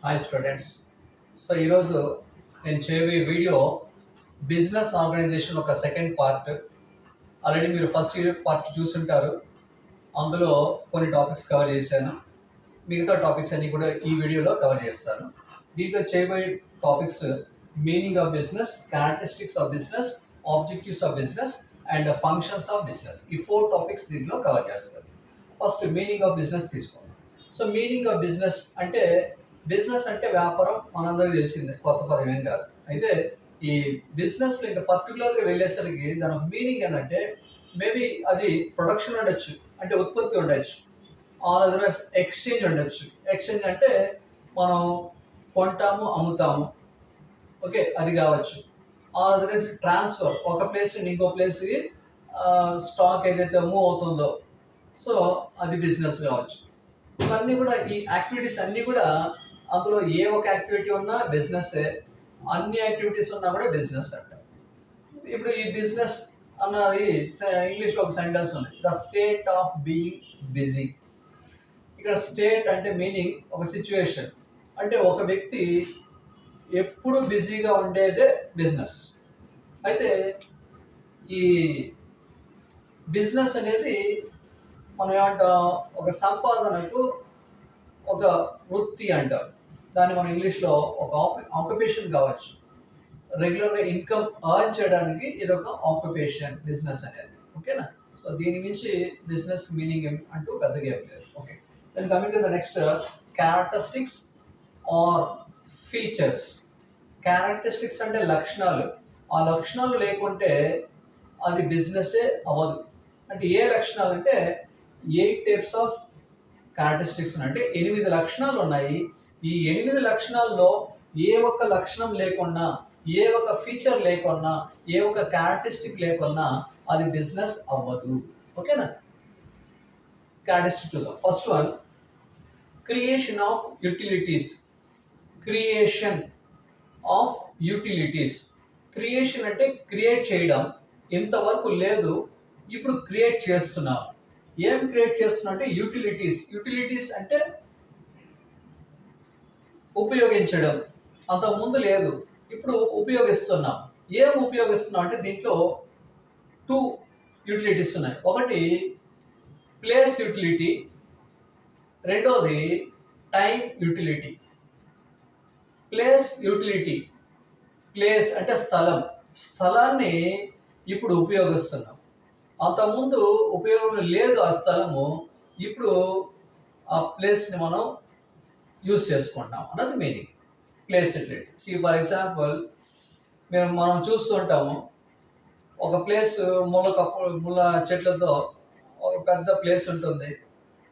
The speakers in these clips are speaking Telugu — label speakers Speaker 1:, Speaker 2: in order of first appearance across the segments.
Speaker 1: Hi students. సో ఈరోజు నేను చేయబోయే వీడియో బిజినెస్ ఆర్గనైజేషన్ ఒక సెకండ్ పార్ట్. ఆల్రెడీ మీరు ఫస్ట్ ఇయర్ పార్ట్ చూసుంటారు. అందులో కొన్ని టాపిక్స్ కవర్ చేశాను. మిగతా టాపిక్స్ అన్నీ కూడా ఈ వీడియోలో కవర్ చేస్తాను. దీంట్లో చేయబోయే topics meaning of business, characteristics of business, objectives of business and functions of business. ఈ 4 టాపిక్స్ దీంట్లో కవర్ చేస్తాను. ఫస్ట్ మీనింగ్ ఆఫ్ బిజినెస్ తీసుకుందాం. సో మీనింగ్ ఆఫ్ బిజినెస్ అంటే వ్యాపారం, మనందరికీ తెలిసిందే, కొత్త పదం ఏం కాదు. అయితే ఈ బిజినెస్ ఇంకా పర్టికులర్గా వెళ్ళేసరికి దాని మీనింగ్ ఏంటంటే మేబీ అది ప్రొడక్షన్ ఉండొచ్చు, అంటే ఉత్పత్తి ఉండొచ్చు, ఆర్ అదర్వైజ్ ఎక్స్చేంజ్ ఉండొచ్చు. ఎక్స్చేంజ్ అంటే మనం కొంటాము, అమ్ముతాము, ఓకే, అది కావచ్చు. ఆర్ అదర్వైజ్ ట్రాన్స్ఫర్, ఒక ప్లేస్ నుండి ఇంకో ప్లేస్కి స్టాక్ ఏదైతే మూవ్ అవుతుందో, సో అది బిజినెస్ కావచ్చు. ఇవన్నీ కూడా ఈ యాక్టివిటీస్ అన్నీ కూడా, అందులో ఏ ఒక యాక్టివిటీ ఉన్నా బిజినెస్, అన్ని యాక్టివిటీస్ ఉన్నా కూడా బిజినెస్ అంట. ఇప్పుడు ఈ బిజినెస్ అన్నది ఇంగ్లీష్లో ఒక సెంటెన్స్ ఉంది, the state of being busy. ఇక్కడ స్టేట్ అంటే మీనింగ్ ఒక సిచ్యువేషన్, అంటే ఒక వ్యక్తి ఎప్పుడు బిజీగా ఉండేదే బిజినెస్. అయితే ఈ బిజినెస్ అనేది మనం ఏమంటాం, ఒక సంపాదనకు ఒక వృత్తి అంటారు. దాన్ని మనం ఇంగ్లీష్లో ఒక ఆక్యుపేషన్ కావచ్చు. రెగ్యులర్గా ఇన్కమ్ ఎర్న్ చేయడానికి ఇది ఒక ఆక్యుపేషన్ బిజినెస్ అనేది, ఓకేనా. సో దీని నుంచి బిజినెస్ మీనింగ్ అంటూ పెద్దగా ఏం లేదు. Okay, then coming to the next, characteristics or features. Characteristics అంటే లక్షణాలు. ఆ లక్షణాలు లేకుంటే అది బిజినెస్సే అవ్వదు. అంటే ఏ లక్షణాలు అంటే 8 టైప్స్ ఆఫ్ క్యారెక్టరిస్టిక్స్ ఉన్నాయి. అంటే 8 లక్షణాలు ఉన్నాయి. ఈ 8 లక్షణాల్లో ఏ ఒక్క లక్షణం లేకున్నా, ఏ ఒక్క ఫీచర్ లేకున్నా, ఏ ఒక్క క్యారెక్టరిస్టిక్ లేకున్నా అది బిజినెస్ అవ్వదు, ఓకేనా. క్యారెక్టరిస్టిక్ చూద్దాం. First one, creation of utilities. Creation of utilities. Creation అంటే క్రియేట్ చేయడం. ఇంతవరకు లేదు, ఇప్పుడు క్రియేట్ చేస్తున్నాం. ఏం క్రియేట్ చేస్తున్నా అంటే యూటిలిటీస్. యూటిలిటీస్ అంటే ఉపయోగించడం. అంతకుముందు లేదు, ఇప్పుడు ఉపయోగిస్తున్నాం. ఏం ఉపయోగిస్తున్నాం అంటే దీంట్లో 2 యూటిలిటీస్ ఉన్నాయి. ఒకటి ప్లేస్ యూటిలిటీ, రెండోది time utility. Place utility, place అంటే స్థలం. స్థలాన్ని ఇప్పుడు ఉపయోగిస్తున్నాం. అంతకుముందు ఉపయోగం లేదు ఆ స్థలము, ఇప్పుడు ఆ ప్లేస్ని మనం యూజ్ చేసుకుంటాం అన్నది meaning. Place utility. See for example, మనం చూస్తూ ఉంటాము, ఒక ప్లేస్ ముళ్ళ చెట్లతో ఒక పెద్ద ప్లేస్ ఉంటుంది.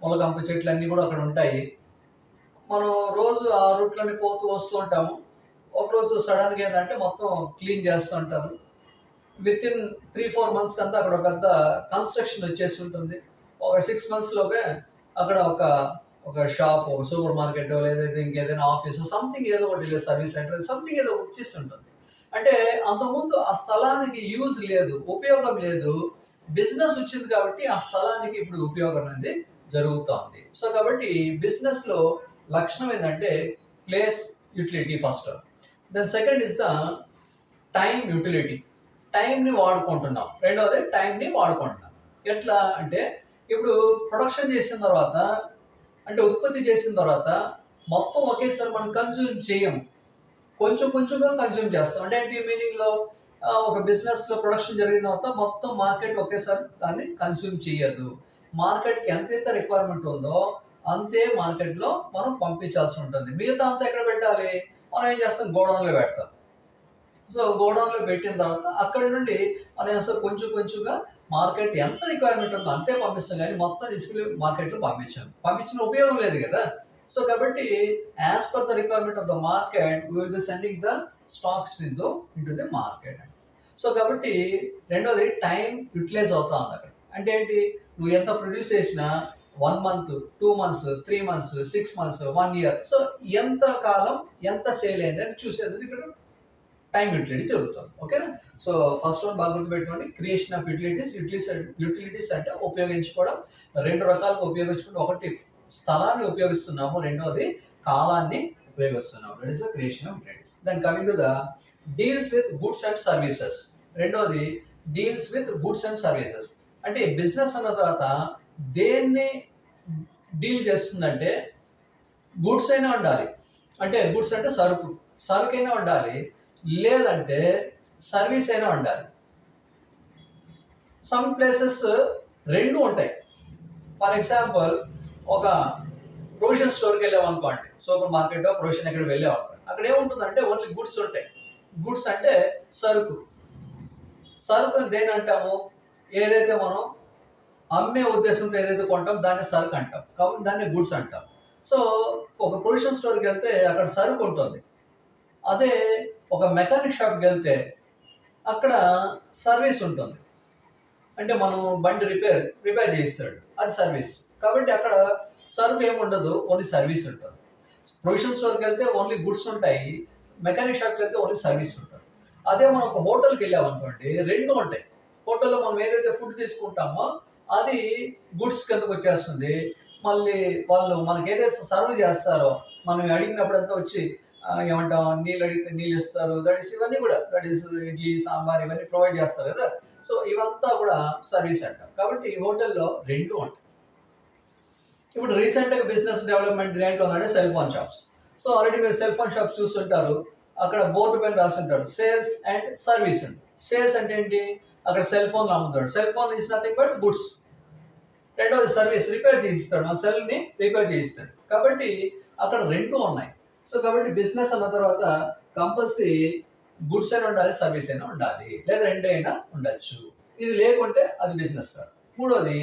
Speaker 1: ముళ్ళకంప చెట్లు అన్నీ కూడా అక్కడ ఉంటాయి. మనం రోజు ఆ రూట్లోని పోతూ వస్తూ ఉంటాము. ఒకరోజు సడన్గా ఏంటంటే మొత్తం క్లీన్ చేస్తూ ఉంటారు. విత్ ఇన్ 3-4 మంత్స్కి అంతా అక్కడ పెద్ద కన్స్ట్రక్షన్ వచ్చేసి ఉంటుంది. ఒక 6 మంత్స్లోనే అక్కడ ఒక షాప్, ఒక సూపర్ మార్కెట్, లేదా ఇంకేదైనా ఆఫీస్, సంథింగ్ ఏదో ఒకటి, లేదు సర్వీస్ సెంటర్, సంథింగ్ ఏదో వచ్చేసి ఉంటుంది. అంటే అంతకుముందు ఆ స్థలానికి యూజ్ లేదు, ఉపయోగం లేదు. బిజినెస్ వచ్చింది కాబట్టి ఆ స్థలానికి ఇప్పుడు ఉపయోగం అనేది జరుగుతుంది. సో కాబట్టి బిజినెస్లో లక్షణం ఏంటంటే place utility first. Then second is the time utility. టైంని వాడుకుంటున్నాం. రెండవది టైంని వాడుకుంటున్నాం. ఎట్లా అంటే ఇప్పుడు ప్రొడక్షన్ చేసిన తర్వాత, అంటే ఉత్పత్తి చేసిన తర్వాత మొత్తం ఒకేసారి మనం కన్జ్యూమ్ చేయము, కొంచెం కొంచెంగా కన్జ్యూమ్ చేస్తాం. అంటే ఏంటి మీనింగ్లో, ఒక బిజినెస్లో ప్రొడక్షన్ జరిగిన తర్వాత మొత్తం మార్కెట్ ఒకేసారి దాన్ని కన్జ్యూమ్ చేయదు. మార్కెట్కి ఎంతైతే రిక్వైర్మెంట్ ఉందో అంతే మార్కెట్లో మనం పంపించాల్సి ఉంటుంది. మిగతా అంతా ఎక్కడ పెట్టాలి, మనం ఏం చేస్తాం, గోడౌన్లో పెడతాం. సో గోడౌన్లో పెట్టిన తర్వాత అక్కడి నుండి మనం అసలు కొంచెం కొంచెంగా మార్కెట్ ఎంత రిక్వైర్మెంట్ ఉందో అంతే పంపిస్తాం, కానీ మొత్తం తీసుకెళ్ళి మార్కెట్లో పంపించిన ఉపయోగం లేదు కదా. సో కాబట్టి as per the requirement of the market we will be sending the stocks into the market. So కాబట్టి రెండోది టైం యూటిలైజ్ అవుతా ఉంది అక్కడ. అంటే ఏంటి, నువ్వు ఎంత ప్రొడ్యూస్ చేసినా 1 month, 2 months, 3 months, 6 months, 1 year, so ఎంత కాలం ఎంత సేల్ అయింది అని చూసేది ఇక్కడ టైం యూటిలిటీ జరుగుతుంది, ఓకేనా. సో ఫస్ట్ వన్ బాగా గుర్తుపెట్టుకోండి, క్రియేషన్ ఆఫ్ యూటిలిటీస్. యూటిలిటీస్ అంటే ఉపయోగించుకోవడం. 2 రకాలుగా ఉపయోగించుకోవడం. ఒకటి స్థలాన్ని ఉపయోగిస్తున్నాము, రెండోది కాలాన్ని ఉపయోగిస్తున్నాం. That is the creation of utilities. Then coming to the deals with goods and services. రెండోది deals with goods and services. అంటే బిజినెస్ అన్న తర్వాత దేన్ని డీల్ చేస్తుందంటే గుడ్స్ అయినా ఉండాలి, అంటే గుడ్స్ అంటే సరుకు అయినా ఉండాలి, లేదంటే సర్వీస్ అయినా ఉండాలి. సమ్ ప్లేసెస్ రెండు ఉంటాయి. ఫర్ ఎగ్జాంపుల్ ఒక ప్రొవిజన్ స్టోర్కి వెళ్ళాం అనుకోండి, సూపర్ మార్కెట్ ప్రొవిజన్ ఎక్కడ వెళ్ళాం అనుకోండి, అక్కడ ఏముంటుందంటే ఓన్లీ గుడ్స్ ఉంటాయి. గుడ్స్ అంటే సరుకు దేని అంటాము, ఏదైతే మనం అమ్మే ఉద్దేశంతో ఏదైతే కొంటాం దాన్ని సరుకు అంటాం, కాబట్టి దాన్ని గుడ్స్ అంటాం. సో ఒక ప్రొవిజన్ స్టోర్కి వెళ్తే అక్కడ సరుకు ఉంటుంది. అదే ఒక మెకానిక్ షాప్కి వెళ్తే అక్కడ సర్వీస్ ఉంటుంది, అంటే మనం బండి రిపేర్ చేయిస్తాడు, అది సర్వీస్. కాబట్టి అక్కడ సరుకు ఏముండదు, ఓన్లీ సర్వీస్ ఉంటుంది. ప్రొవిజన్ స్టోర్కి వెళ్తే ఓన్లీ గుడ్స్ ఉంటాయి, మెకానిక్ షాప్కి వెళ్తే ఓన్లీ సర్వీస్ ఉంటుంది. అదే మనం ఒక హోటల్కి వెళ్ళామనుకోండి, రెండు ఉంటాయి. హోటల్లో మనం ఏదైతే ఫుడ్ తీసుకుంటామో అది గుడ్స్ కిందకు వచ్చేస్తుంది. మళ్ళీ వాళ్ళు మనకి ఏదైతే సర్వ్ చేస్తారో మనం అడిగినప్పుడంతా వచ్చి ఏమంటాం, నీళ్ళు అడిగితే నీళ్ళు ఇస్తారు. ఇవన్నీ కూడా ఇడ్లీ సాంబార్ ఇవన్నీ ప్రొవైడ్ చేస్తారు కదా. సో ఇవంతా కూడా సర్వీస్ అంటాం. కాబట్టి హోటల్లో రెండు ఉంటాయి. ఇప్పుడు రీసెంట్గా బిజినెస్ డెవలప్మెంట్ దేంట్లో ఉందంటే cell phone shops. So already మీరు సెల్ ఫోన్ షాప్స్ చూస్తుంటారు, అక్కడ బోర్డు పైన రాస్తుంటారు సేల్స్ అండ్ సర్వీస్ అండి. సేల్స్ అంటే ఏంటి, అక్కడ సెల్ ఫోన్ అమ్ముతాడు. Cell phone is nothing but goods. రెండోది సర్వీస్, రిపేర్ చేయిస్తాడు, మన సెల్ని రిపేర్ చేయిస్తాడు. కాబట్టి అక్కడ రెండు ఉన్నాయి. సో కాబట్టి బిజినెస్ అన్న తర్వాత కంపల్సరీ గుడ్స్ అయినా ఉండాలి, సర్వీస్ అయినా ఉండాలి, లేదా రెండైనా ఉండొచ్చు. ఇది లేకుంటే అది బిజినెస్ కాదు. మూడోది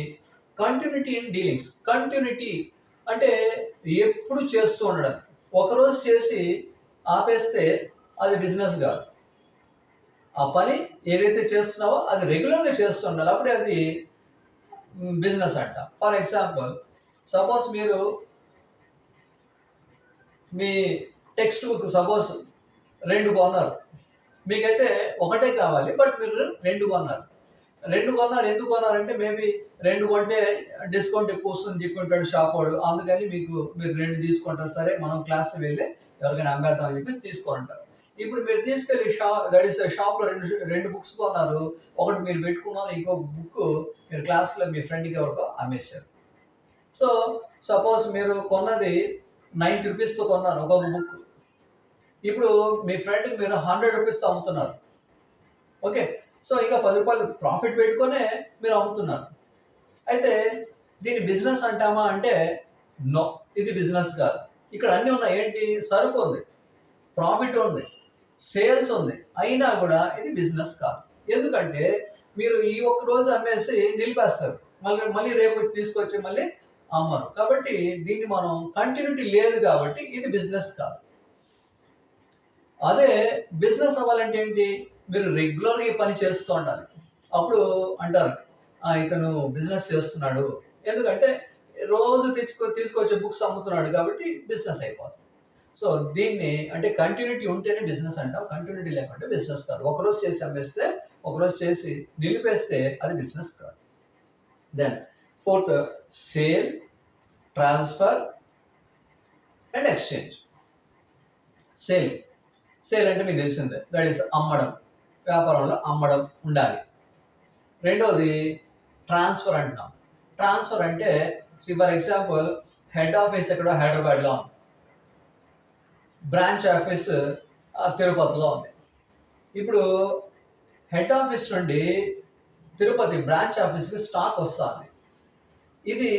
Speaker 1: కంటిన్యూటీ ఇన్ డీలింగ్స్. కంటిన్యూటీ అంటే ఎప్పుడు చేస్తూ ఉండడం. ఒకరోజు చేసి ఆపేస్తే అది బిజినెస్ కాదు. ఆ పని ఏదైతే చేస్తున్నావో అది రెగ్యులర్గా చేస్తూ ఉండాలి, అప్పుడే అది బిజినెస్ అంట. ఫర్ ఎగ్జాంపుల్, సపోజ్ మీరు మీ టెక్స్ట్ బుక్ సపోజ్ 2 కొన్నారు, మీకైతే ఒకటే కావాలి, బట్ మీరు 2 కొన్నారు. ఎందుకు కొన్నారంటే మేబీ 2 కొంటే డిస్కౌంట్ ఎక్కువ వస్తుంది చెప్పి ఉంటాడు షాప్ వాడు, అందుకని మీరు 2 తీసుకుంటారు. సరే మనం క్లాస్కి వెళ్ళి ఎవరికైనా అమ్మేద్దాం అని చెప్పేసి తీసుకుంటారు. ఇప్పుడు మీరు తీసుకెళ్ళి షాప్లో రెండు బుక్స్ కొన్నారు, ఒకటి మీరు పెట్టుకున్నారు, ఇంకొక బుక్ మీరు క్లాస్లో మీ ఫ్రెండ్కి ఎవరికో అమ్మేశారు. సో సపోజ్ మీరు కొన్నది 90 రూపీస్తో కొన్నారు ఒక్కొక్క బుక్, ఇప్పుడు మీ ఫ్రెండ్కి మీరు 100 రూపీస్తో అమ్ముతున్నారు. ఓకే, సో ఇంకా 10 రూపాయలు ప్రాఫిట్ పెట్టుకొనే మీరు అమ్ముతున్నారు. అయితే దీన్ని బిజినెస్ అంటామా అంటే నో, ఇది బిజినెస్ కాదు. ఇక్కడ అన్నీ ఉన్నాయి. ఏంటి, సరుకు ఉంది, ప్రాఫిట్ ఉంది, సేల్స్ ఉంది, అయినా కూడా ఇది బిజినెస్ కాదు. ఎందుకంటే మీరు ఈ ఒక్క రోజు అమ్మేసి నిలిపేస్తారు, మళ్ళీ రేపు తీసుకొచ్చి మళ్ళీ అమ్మరు. కాబట్టి దీన్ని మనం కంటిన్యూటీ లేదు కాబట్టి ఇది బిజినెస్ కాదు. అదే బిజినెస్ అవ్వాలంటే ఏంటి, మీరు రెగ్యులర్గా ఈ పని చేస్తూ ఉండాలి. అప్పుడు అంటారు ఇతను బిజినెస్ చేస్తున్నాడు, ఎందుకంటే రోజు తీసుకొచ్చే బుక్స్ అమ్ముతున్నాడు కాబట్టి బిజినెస్ అయిపోతుంది. సో దీన్ని అంటే కంటిన్యూటీ ఉంటేనే బిజినెస్ అంటాం, కంటిన్యూటీ లేకుంటే బిజినెస్ కాదు. ఒకరోజు చేసి అమ్మేస్తే, ఒకరోజు చేసి నిలిపేస్తే అది బిజినెస్ కాదు. Then fourth, sale, transfer and exchange. Sale అంటే మీకు తెలిసిందే, దట్ ఈస్ అమ్మడం, వ్యాపారంలో అమ్మడం ఉండాలి. రెండోది ట్రాన్స్ఫర్ అంటున్నాం. ట్రాన్స్ఫర్ అంటే ఫర్ ఎగ్జాంపుల్ హెడ్ ఆఫీస్ ఎక్కడో హైదరాబాద్లో ఉంది, బ్రాంచ్ ఆఫీస్ తిరుపతిలో ఉంది. ఇప్పుడు హెడ్ ఆఫీస్ నుండి తిరుపతి బ్రాంచ్ ఆఫీస్కి స్టాక్ వస్తుంది. ఇది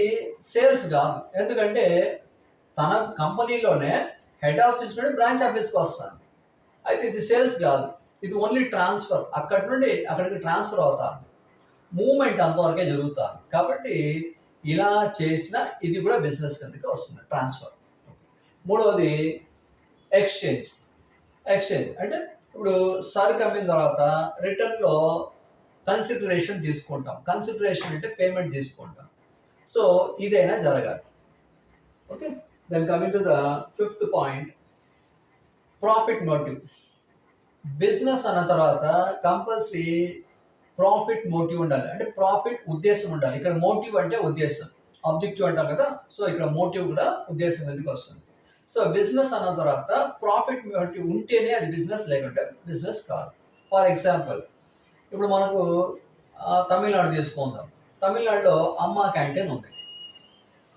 Speaker 1: సేల్స్ కాదు, ఎందుకంటే తన కంపెనీలోనే హెడ్ ఆఫీస్ నుండి బ్రాంచ్ ఆఫీస్కి వస్తుంది. అయితే ఇది సేల్స్ కాదు, ఇది ఓన్లీ ట్రాన్స్ఫర్. అక్కడి నుండి అక్కడికి ట్రాన్స్ఫర్ అవుతాను, మూవ్మెంట్ అంతవరకే జరుగుతుంది. కాబట్టి ఇలా చేసిన ఇది కూడా బిజినెస్ కిందకి వస్తుంది, ట్రాన్స్ఫర్. మూడవది ఎక్స్చేంజ్ అంటే ఇప్పుడు సరుకు అమ్మిన తర్వాత రిటర్న్లో కన్సిడరేషన్ తీసుకుంటాం. కన్సిడరేషన్ అంటే పేమెంట్ తీసుకుంటాం. సో ఇదైనా జరగాలి. Okay, then coming to the fifth point, profit motive. Business అన్న తర్వాత కంపల్సరీ ప్రాఫిట్ మోటివ్ ఉండాలి, అంటే ప్రాఫిట్ ఉద్దేశం ఉండాలి. ఇక్కడ మోటివ్ అంటే ఉద్దేశం, ఆబ్జెక్టివ్ అంటాం కదా, సో ఇక్కడ మోటివ్ కూడా ఉద్దేశం ఎందుకు వస్తుంది. సో బిజినెస్ అన్న తర్వాత ప్రాఫిట్ ఉంటేనే అది బిజినెస్, లేకుంటే బిజినెస్ కాదు. ఫర్ ఎగ్జాంపుల్ ఇప్పుడు మనకు తమిళనాడు తీసుకుందాం. తమిళనాడులో అమ్మా క్యాంటీన్ ఉంది.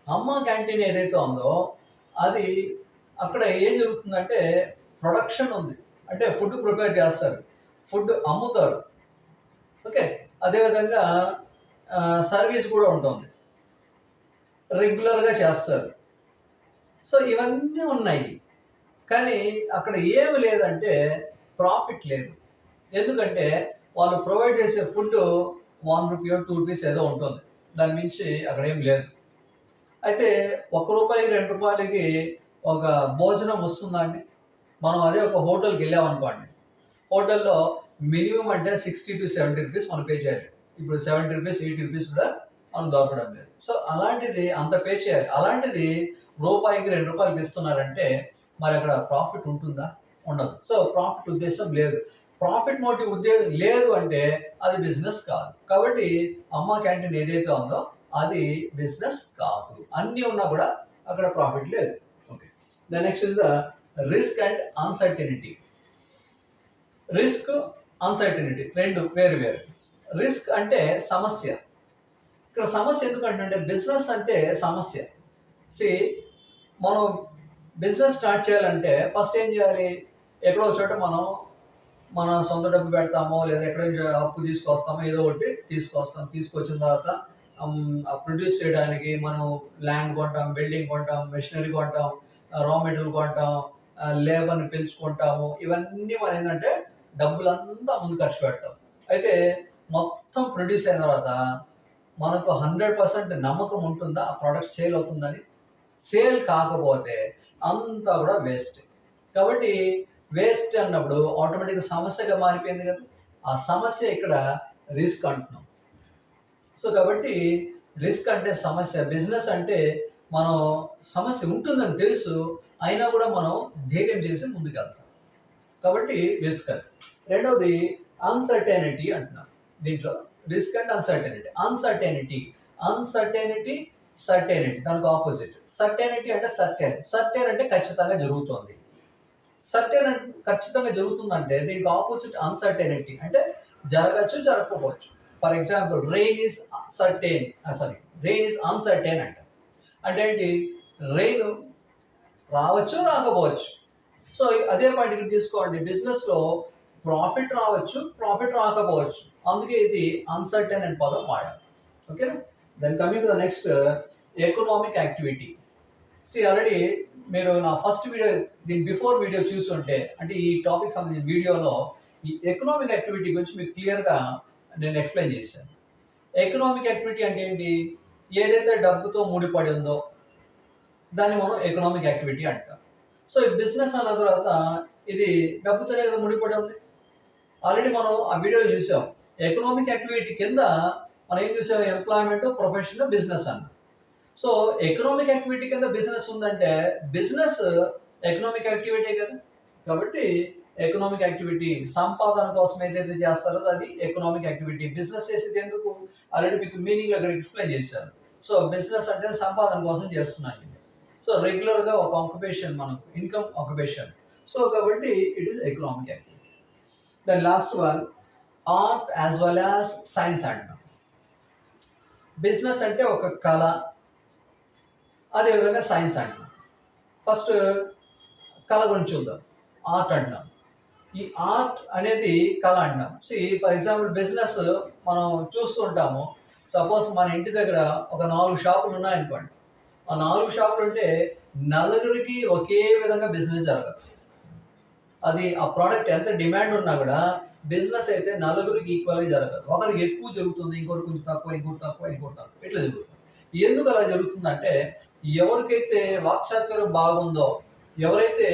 Speaker 1: అమ్మా క్యాంటీన్ ఏదైతే ఉందో అది అక్కడ ఏం జరుగుతుందంటే ప్రొడక్షన్ ఉంది, అంటే ఫుడ్ ప్రిపేర్ చేస్తారు, ఫుడ్ అమ్ముతారు. ఓకే, అదేవిధంగా సర్వీస్ కూడా ఉంటుంది, రెగ్యులర్గా చేస్తారు. సో ఇవన్నీ ఉన్నాయి, కానీ అక్కడ ఏమి లేదంటే ప్రాఫిట్ లేదు. ఎందుకంటే వాళ్ళు ప్రొవైడ్ చేసే ఫుడ్ 1 రూపీ 2 రూపీస్ ఏదో ఉంటుంది, దాని మించి అక్కడ ఏం లేదు. అయితే ₹1 ₹2కి ఒక భోజనం వస్తుందండి. మనం అదే ఒక హోటల్కి వెళ్ళామనుకోండి, హోటల్లో మినిమం అంటే 60 to 70 రూపీస్ మనం పే చేయాలి. ఇప్పుడు 70 రూపీస్ 80 రూపీస్ కూడా మనం దొరకడం లేదు. సో అలాంటిది అంత పే చేయాలి. అలాంటిది రూపాయికి ₹2కి ఇస్తున్నారంటే మరి అక్కడ ప్రాఫిట్ ఉంటుందా? ఉండదు. సో ప్రాఫిట్ ఉద్దేశం లేదు. ప్రాఫిట్ మోటివ్ లేదు అంటే అది బిజినెస్ కాదు. కాబట్టి అమ్మ క్యాంటీన్ ఏదైతే ఉందో అది బిజినెస్ కాదు. అన్నీ ఉన్నా కూడా అక్కడ ప్రాఫిట్ లేదు. Okay, the next is the risk and uncertainty. Risk, uncertainty రెండు వేరు వేరు. రిస్క్ అంటే సమస్య. ఇక్కడ సమస్య ఎందుకంటే బిజినెస్ అంటే సమస్య. మనం బిజినెస్ స్టార్ట్ చేయాలంటే ఫస్ట్ ఏం చేయాలి? ఎక్కడో చోట మనం మన సొంత డబ్బు పెడతామో, లేదా ఎక్కడో అప్పు తీసుకొస్తామో, ఏదో ఒకటి తీసుకొస్తాం. తీసుకొచ్చిన తర్వాత ప్రొడ్యూస్ చేయడానికి మనం ల్యాండ్ కొంటాం, బిల్డింగ్ కొంటాం, మెషినరీ కొంటాం, రా మెటీరియల్ కొంటాం, లేబర్ని పిలుచుకుంటాము. ఇవన్నీ మనం ఏంటంటే డబ్బులంతా ముందు ఖర్చు పెడతాం. అయితే మొత్తం ప్రొడ్యూస్ అయిన తర్వాత మనకు 100% నమ్మకం ఉంటుందా ఆ ప్రోడక్ట్ సేల్ అవుతుందని? సేల్ కాకపోతే అంతా కూడా వేస్ట్. కాబట్టి వేస్ట్ అన్నప్పుడు ఆటోమేటిక్గా సమస్యగా మారిపోయింది కదా. ఆ సమస్య ఇక్కడ రిస్క్ అంటున్నాం. సో కాబట్టి రిస్క్ అంటే సమస్య. బిజినెస్ అంటే మనం సమస్య ఉంటుందని తెలుసు, అయినా కూడా మనం ధైర్యం చేసి ముందుకెళ్తాం. కాబట్టి రిస్క్ అది. రెండవది అన్సర్టెనిటీ అంటున్నాం. దీంట్లో risk and uncertainty. Uncertainty certainty, దానికి ఆపోజిట్. సర్టెనిటీ అంటే సర్టెన్ అంటే ఖచ్చితంగా జరుగుతుంది. సర్టెన్ అంటే ఖచ్చితంగా జరుగుతుందంటే దీనికి ఆపోజిట్ అన్సర్టెనిటీ, అంటే జరగచ్చు, జరగకపోవచ్చు. For example rain is uncertain అంటే ఏంటి? రెయిన్ రావచ్చు, రాకపోవచ్చు. సో అదే పాయింట్ ఇక్కడ తీసుకోండి. బిజినెస్లో ప్రాఫిట్ రావచ్చు, ప్రాఫిట్ రాకపోవచ్చు. అందుకే ఇది అన్సర్టెన్ అనే పదం వాడాలి. ఓకేనా? Then coming to the next, economic activity. Already మీరు నా ఫస్ట్ వీడియో, దీని బిఫోర్ వీడియో చూస్తుంటే, అంటే ఈ టాపిక్ సంబంధించిన వీడియోలో ఈ ఎకనామిక్ యాక్టివిటీ గురించి మీకు క్లియర్గా నేను ఎక్స్ప్లెయిన్ చేశాను. ఎకనామిక్ యాక్టివిటీ అంటే ఏంటి? ఏదైతే డబ్బుతో ముడిపడి ఉందో దాన్ని మనం ఎకనామిక్ యాక్టివిటీ అంటాం. సో ఈ బిజినెస్ అన్న తర్వాత ఇది డబ్బుతోనే కదా ముడిపడి ఉంది. ఆల్రెడీ మనం ఆ వీడియో చూసాం. ఎకనామిక్ యాక్టివిటీ కింద మనం ఏం చూసాం? ఎంప్లాయ్మెంట్, ప్రొఫెషన్, బిజినెస్ అన్న. సో ఎకనామిక్ యాక్టివిటీ కింద బిజినెస్ ఉందంటే బిజినెస్ ఎకనామిక్ యాక్టివిటీ కదా. కాబట్టి ఎకనామిక్ యాక్టివిటీ సంపాదన కోసం ఏదైతే చేస్తారో అది ఎకనామిక్ యాక్టివిటీ. బిజినెస్ చేసేది ఎందుకు? ఆల్రెడీ మీకు మీనింగ్ అక్కడ ఎక్స్ప్లెయిన్ చేశాను. సో బిజినెస్ అంటే సంపాదన కోసం చేస్తున్నాను. సో రెగ్యులర్గా ఒక ఆక్యుపేషన్, మనకు ఇన్కమ్ ఆక్యుపేషన్. సో కాబట్టి it is economic activity. Then last one, art as well as science అంటాం. బిజినెస్ అంటే ఒక కళ, అదేవిధంగా సైన్స్ అంటున్నాం. ఫస్ట్ కళ గురించి చూద్దాం. ఆర్ట్ అంటున్నాం. ఈ ఆర్ట్ అనేది కళ అంటున్నాం. ఫర్ ఎగ్జాంపుల్ బిజినెస్ మనం చూస్తూ ఉంటాము. సపోజ్ మన ఇంటి దగ్గర ఒక 4 షాపులు ఉన్నాయనుకోండి. ఆ 4 షాపులు ఉంటే నలుగురికి ఒకే విధంగా బిజినెస్ జరగదు. అది ఆ ప్రోడక్ట్ ఎంత డిమాండ్ ఉన్నా కూడా బిజినెస్ అయితే నలుగురికి ఈక్వల్గా జరగదు. ఒకరికి ఎక్కువ జరుగుతుంది, ఇంకొకరికి కొంచెం తక్కువ, ఇంకొకటి తక్కువ, ఇంకొకటి తక్కువ, ఇట్లా జరుగుతుంది. ఎందుకు అలా జరుగుతుందంటే ఎవరికైతే వాక్చాతుర్యం బాగుందో, ఎవరైతే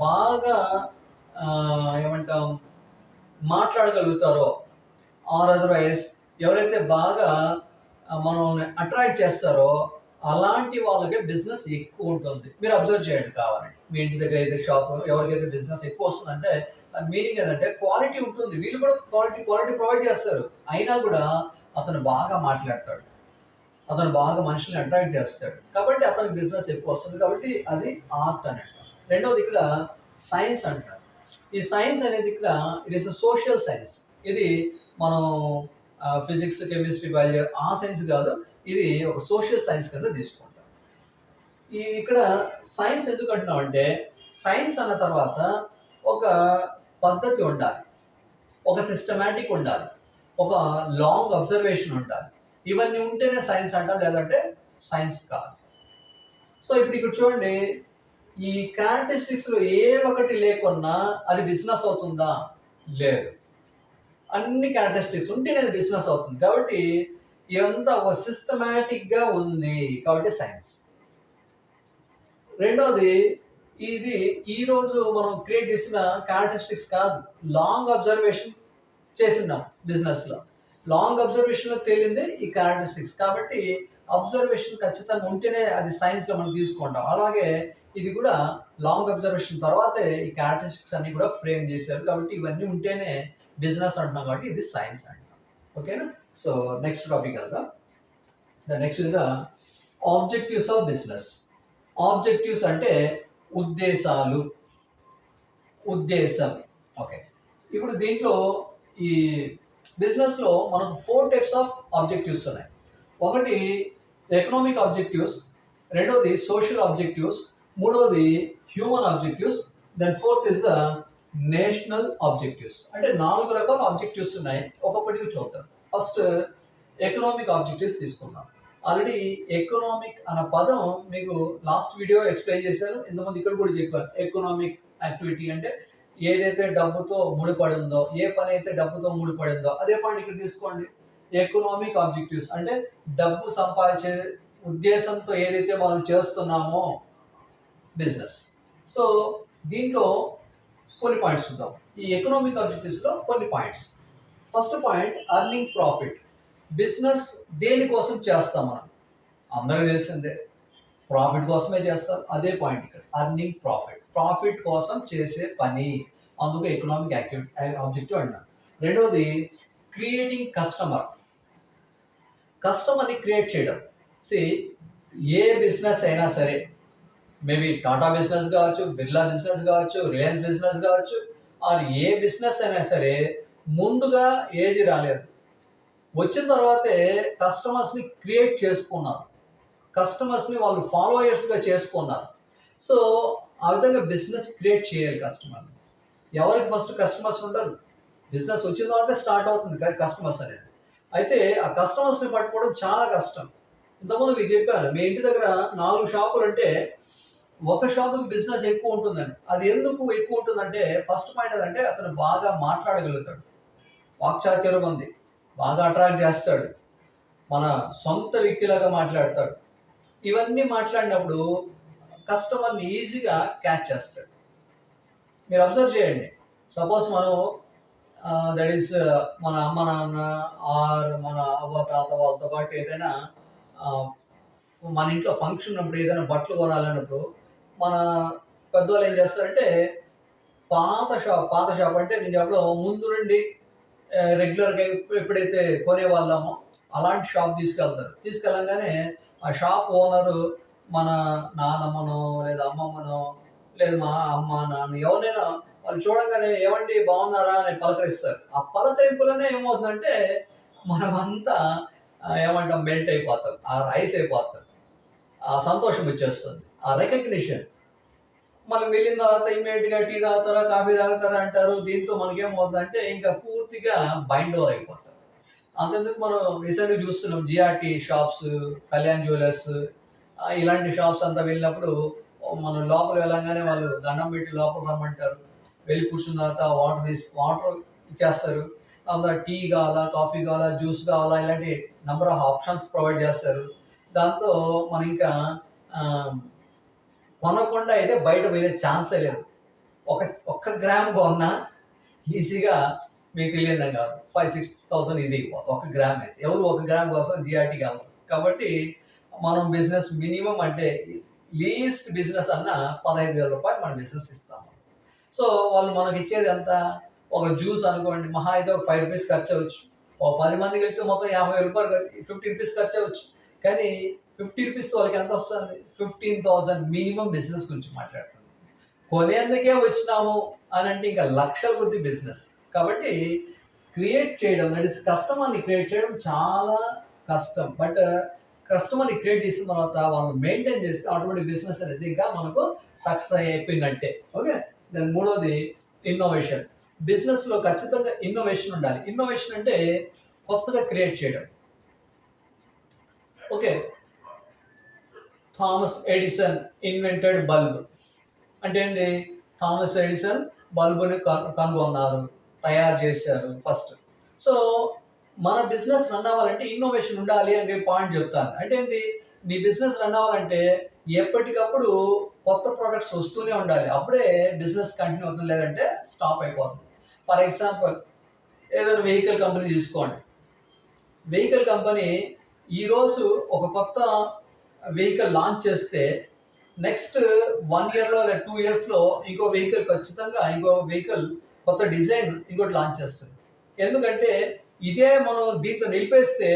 Speaker 1: బాగా ఏమంటాం మాట్లాడగలుగుతారో, ఆర్ అదర్వైజ్ ఎవరైతే బాగా మనల్ని అట్రాక్ట్ చేస్తారో అలాంటి వాళ్ళకే బిజినెస్ ఎక్కువ ఉంటుంది. మీరు అబ్జర్వ్ చేయండి కావాలంటే. మీ ఇంటి దగ్గర అయితే షాప్ ఎవరికైతే బిజినెస్ ఎక్కువ వస్తుందంటే దాని మీనింగ్ ఏంటంటే క్వాలిటీ ఉంటుంది. వీళ్ళు కూడా క్వాలిటీ ప్రొవైడ్ చేస్తారు. అయినా కూడా అతను బాగా మాట్లాడతాడు, అతను బాగా మనుషుల్ని అట్రాక్ట్ చేస్తాడు, కాబట్టి అతనికి బిజినెస్ ఎక్కువ వస్తుంది. కాబట్టి అది ఆర్ట్ అని అంటారు. రెండోది ఇక్కడ సైన్స్ అంటారు. ఈ సైన్స్ అనేది ఇక్కడ ఇట్ ఈస్ సోషల్ సైన్స్. ఇది మనం ఫిజిక్స్, కెమిస్ట్రీ, బయాలజీ ఆ సైన్స్ కాదు, ఇది ఒక సోషల్ సైన్స్ కింద తీసుకుంటాం. ఇక్కడ సైన్స్ ఎందుకు అంటున్నాం అంటే, సైన్స్ అన్న తర్వాత ఒక పద్ధతి ఉండాలి, ఒక సిస్టమేటిక్ ఉండాలి, ఒక లాంగ్ అబ్జర్వేషన్ ఉండాలి. ఇవన్నీ ఉంటేనే సైన్స్ అంటాం, లేదంటే సైన్స్ కాదు. సో ఇప్పుడు ఇక్కడ చూడండి, ఈ క్యారెక్టరిస్టిక్స్లో ఏ ఒకటి లేకున్నా అది బిజినెస్ అవుతుందా? లేదు. అన్ని క్యారెక్టరిస్టిక్స్ ఉంటేనే అది బిజినెస్ అవుతుంది. కాబట్టి ఇదంతా ఒక సిస్టమేటిక్గా ఉంది కాబట్టి సైన్స్. రెండోది, ఇది ఈరోజు మనం క్రియేట్ చేసిన క్యారెక్టరిస్టిక్స్ కాదు, లాంగ్ అబ్జర్వేషన్ చేసినాం బిజినెస్లో. లాంగ్ అబ్జర్వేషన్లో తేలిందే ఈ క్యారెక్టరిస్టిక్స్. కాబట్టి అబ్జర్వేషన్ ఖచ్చితంగా ఉంటేనే అది సైన్స్లో మనం తీసుకుంటాం. అలాగే ఇది కూడా లాంగ్ అబ్జర్వేషన్ తర్వాతే ఈ క్యారెక్టరిస్టిక్స్ అన్ని కూడా ఫ్రేమ్ చేశారు. కాబట్టి ఇవన్నీ ఉంటేనే బిజినెస్ అంటున్నాం, కాబట్టి ఇది సైన్స్ అంటాం. ఓకేనా? సో నెక్స్ట్ టాపిక్ వెళ్దాం. నెక్స్ట్ ఇదిగా ఆబ్జెక్టివ్స్ ఆఫ్ బిజినెస్. ఆబ్జెక్టివ్స్ అంటే ఉద్దేశాలు, ఉద్దేశం. ఓకే, ఇప్పుడు దీంట్లో ఈ బిజినెస్లో మనకు 4 టైప్స్ ఆఫ్ ఆబ్జెక్టివ్స్ ఉన్నాయి. ఒకటి ఎకనామిక్ ఆబ్జెక్టివ్స్, రెండోది సోషల్ ఆబ్జెక్టివ్స్, మూడోది human objectives, then fourth is the national objectives. అంటే 4 రకాల ఆబ్జెక్టివ్స్ ఉన్నాయి. ఒక్కొక్కటిగా చూద్దాం. ఫస్ట్ ఎకనామిక్ ఆబ్జెక్టివ్స్ తీసుకుందాం. ఆల్రెడీ ఎకనామిక్ అన్న పదం మీకు లాస్ట్ వీడియో ఎక్స్ప్లెయిన్ చేశాను, ఇంతకుముందు ఇక్కడ కూడా చెప్పాను. ఎకనామిక్ యాక్టివిటీ అంటే ఏదైతే డబ్బుతో ముడిపడి ఉందో, ఏ పని అయితే డబ్బుతో ముడిపడిందో అదే పాయింట్ ఇక్కడ తీసుకోండి. ఎకనామిక్ ఆబ్జెక్టివ్స్ అంటే డబ్బు సంపాదించే ఉద్దేశంతో ఏదైతే మనం చేస్తున్నామో బిజినెస్. సో దీంట్లో కొన్ని పాయింట్స్ చూద్దాం. ఈ ఎకనామిక్ ఆబ్జెక్టివ్స్లో కొన్ని points. First point, earning profit. Business దేనికోసం చేస్తాం మనం? అందరికీ తెలిసిందే, ప్రాఫిట్ కోసమే చేస్తాం. అదే పాయింట్ ఇక్కడ, అర్నింగ్ ప్రాఫిట్. ప్రాఫిట్ కోసం చేసే పని, అందుకు ఎకనామిక్ ఆబ్జెక్టివ్ అన్నాం. రెండవది క్రియేటింగ్ కస్టమర్. కస్టమర్ని క్రియేట్ చేయడం. ఏ బిజినెస్ అయినా సరే, మేబీ టాటా బిజినెస్ కావచ్చు, బిర్లా బిజినెస్ కావచ్చు, రిలయన్స్ బిజినెస్ కావచ్చు, ఆర్ ఏ బిజినెస్ అయినా సరే ముందుగా ఏది రాలేదు, వచ్చిన తర్వాతే కస్టమర్స్ని క్రియేట్ చేసుకున్నారు, కస్టమర్స్ని వాళ్ళు ఫాలోయర్స్గా చేసుకున్నారు. సో ఆ విధంగా బిజినెస్ క్రియేట్ చేయాలి కస్టమర్ని. ఎవరికి ఫస్ట్ కస్టమర్స్ ఉండరు, బిజినెస్ వచ్చిన తర్వాత స్టార్ట్ అవుతుంది కస్టమర్స్ అనేది. అయితే ఆ కస్టమర్స్ని పట్టుకోవడం చాలా కష్టం. ఇంతకుముందు మీకు చెప్పాను, మీ ఇంటి దగ్గర 4 షాపులు అంటే ఒక షాపుకి బిజినెస్ ఎక్కువ ఉంటుందని. అది ఎందుకు ఎక్కువ ఉంటుందంటే, ఫస్ట్ పాయింట్ ఏంటంటే అతను బాగా మాట్లాడగలుగుతాడు, వాక్చాతుర్యం ఉంది, బాగా అట్రాక్ట్ చేస్తాడు, మన సొంత వ్యక్తిలాగా మాట్లాడతాడు. ఇవన్నీ మాట్లాడినప్పుడు కస్టమర్ని ఈజీగా క్యాచ్ చేస్తాడు. మీరు అబ్జర్వ్ చేయండి, సపోజ్ మనం దట్ ఈస్ మన అమ్మ నాన్న ఆర్ మన అవ్వ తాత వాళ్ళతో పాటు ఏదైనా మన ఇంట్లో ఫంక్షన్ ఉన్నప్పుడు, ఏదైనా బట్టలు కొనాలన్నప్పుడు మన పెద్దవాళ్ళు ఏం చేస్తారంటే, పాత షాప్ అంటే నేను చెప్పడం ముందు నుండి రెగ్యులర్గా ఎప్పుడైతే కొనేవాళ్ళమో అలాంటి షాప్ తీసుకెళ్ళంగానే ఆ షాప్ ఓనరు మన నాన్నమ్మనో లేదా అమ్మమ్మనో లేదా మా అమ్మ నాన్న ఎవరైనా వాళ్ళు చూడంగానే ఏమండి బాగున్నారా అని పలకరిస్తారు. ఆ పలకరింపులోనే ఏమవుతుందంటే మనమంతా ఏమంటాం, మెల్ట్ అయిపోతాం, ఆ రైస్ అయిపోతాం, ఆ సంతోషం వచ్చేస్తుంది, ఆ రికగ్నిషన్. మనం వెళ్ళిన తర్వాత ఇమ్మీడియట్గా టీ తాగుతారా, కాఫీ తాగుతారా అంటారు. దీంతో మనకేమవుతుందంటే ఇంకా పూర్తిగా బైండ్ ఓవర్ అయిపోతాం. అంతెందుకు మనం రీసెంట్గా చూస్తున్నాం, జిఆర్టీ షాప్స్, కళ్యాణ్ జ్యువెలర్స్, ఇలాంటి షాప్స్ అంతా వెళ్ళినప్పుడు మనం లోపల వెళ్ళంగానే వాళ్ళు దండం పెట్టి లోపల రమ్మంటారు. వెళ్ళి కూర్చున్న తర్వాత వాటర్ ఇచ్చేస్తారు. అంత టీ కావాలా, కాఫీ కావాలా, జ్యూస్ కావాలా, ఇలాంటి నెంబర్ ఆఫ్ ఆప్షన్స్ ప్రొవైడ్ చేస్తారు. దాంతో మనం ఇంకా కొనకుండా అయితే బయట వెళ్ళే ఛాన్సే లేదు. ఒక్క గ్రామ్ కొన్నా ఈజీగా మీకు తెలియదు కాదు, 5,000-6,000 ఈజీ అయిపోతుంది ఒక గ్రామ్ అయితే. ఎవరు 1 గ్రామ్ కోసం జిఆర్టీకి వెళ్తారు. కాబట్టి మనం బిజినెస్ మినిమం అంటే లీస్ట్ బిజినెస్ అన్న 15,000 రూపాయలు మనం బిజినెస్ ఇస్తాము. సో వాళ్ళు మనకి ఇచ్చేది ఎంత, ఒక జ్యూస్ అనుకోండి, మహా అయితే ఒక 5 రూపీస్ ఖర్చు అవ్వచ్చు. ఒక 10 మందికి వెళ్తే మొత్తం 50 రూపాయలు, 50 రూపీస్ ఖర్చు అవ్వచ్చు. కానీ 50 రూపీస్తో వాళ్ళకి ఎంత వస్తుంది? 15,000 మినిమం బిజినెస్ గురించి మాట్లాడుతుంది. కొనేందుకే వచ్చినాము అని అంటే ఇంకా లక్షల కొద్ది బిజినెస్. కాబట్టి క్రియేట్ చేయడం, దట్ ఈస్ కస్టమర్ని క్రియేట్ చేయడం చాలా కష్టం. బట్ కస్టమర్ని క్రియేట్ చేసిన తర్వాత వాళ్ళు మెయింటైన్ చేస్తే ఆటోమేటిక్ బిజినెస్ అనేది ఇంకా మనకు సక్సెస్ అయిపోయినట్టే. ఓకే, దాని మూడోది ఇన్నోవేషన్. బిజినెస్లో ఖచ్చితంగా ఇన్నోవేషన్ ఉండాలి. ఇన్నోవేషన్ అంటే కొత్తగా క్రియేట్ చేయడం. Okay, Thomas Edison invented bulb అంటే ఏంటి? థామస్ ఎడిసన్ బల్బుని కనుగొన్నారు, తయారు చేశారు ఫస్ట్. సో మన బిజినెస్ రన్ అవ్వాలంటే ఇన్నోవేషన్ ఉండాలి అని పాయింట్ చెప్తాను. అంటే ఏంటి? నీ బిజినెస్ రన్ అవ్వాలంటే ఎప్పటికప్పుడు కొత్త ప్రోడక్ట్స్ వస్తూనే ఉండాలి. అప్పుడే బిజినెస్ కంటిన్యూ అవుతుంది, లేదంటే స్టాప్ అయిపోతుంది. ఫర్ ఎగ్జాంపుల్, ఏదైనా వెహికల్ కంపెనీ తీసుకోండి. వెహికల్ కంపెనీ ఈరోజు ఒక కొత్త వెహికల్ లాంచ్ చేస్తే నెక్స్ట్ 1 ఇయర్లో లేదా 2 ఇయర్స్లో ఇంకో వెహికల్ ఖచ్చితంగా ఇంకో వెహికల్ కొత్త డిజైన్ ఇంకోటి లాంచ్ చేస్తుంది. ఎందుకంటే ఇదే మనం దీంతో నిలిపేస్తే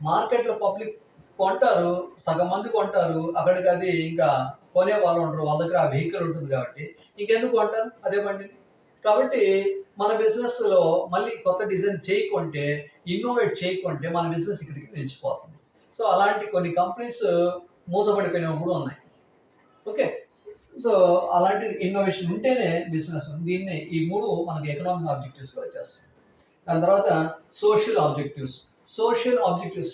Speaker 1: మార్కెట్లో పబ్లిక్ కొంటారు, సగం మంది కొంటారు, అక్కడికి అది ఇంకా కొనే వాళ్ళు ఉండరు, వాళ్ళ దగ్గర ఆ వెహికల్ ఉంటుంది కాబట్టి ఇంకెందుకు కొంటారు అదే బండి. కాబట్టి మన బిజినెస్లో మళ్ళీ కొత్త డిజైన్ చేయకుంటే, ఇన్నోవేట్ చేయకుంటే మన బిజినెస్ ఇక్కడికి నిలిచిపోతుంది. సో అలాంటి కొన్ని కంపెనీస్ మూతపడిపోయినవి కూడా ఉన్నాయి. ఓకే, సో అలాంటి ఇన్నోవేషన్ ఉంటేనే బిజినెస్. దీన్ని ఈ మూడు మనకి ఎకనామిక్ ఆబ్జెక్టివ్స్గా వచ్చేస్తాయి. దాని తర్వాత సోషల్ ఆబ్జెక్టివ్స్.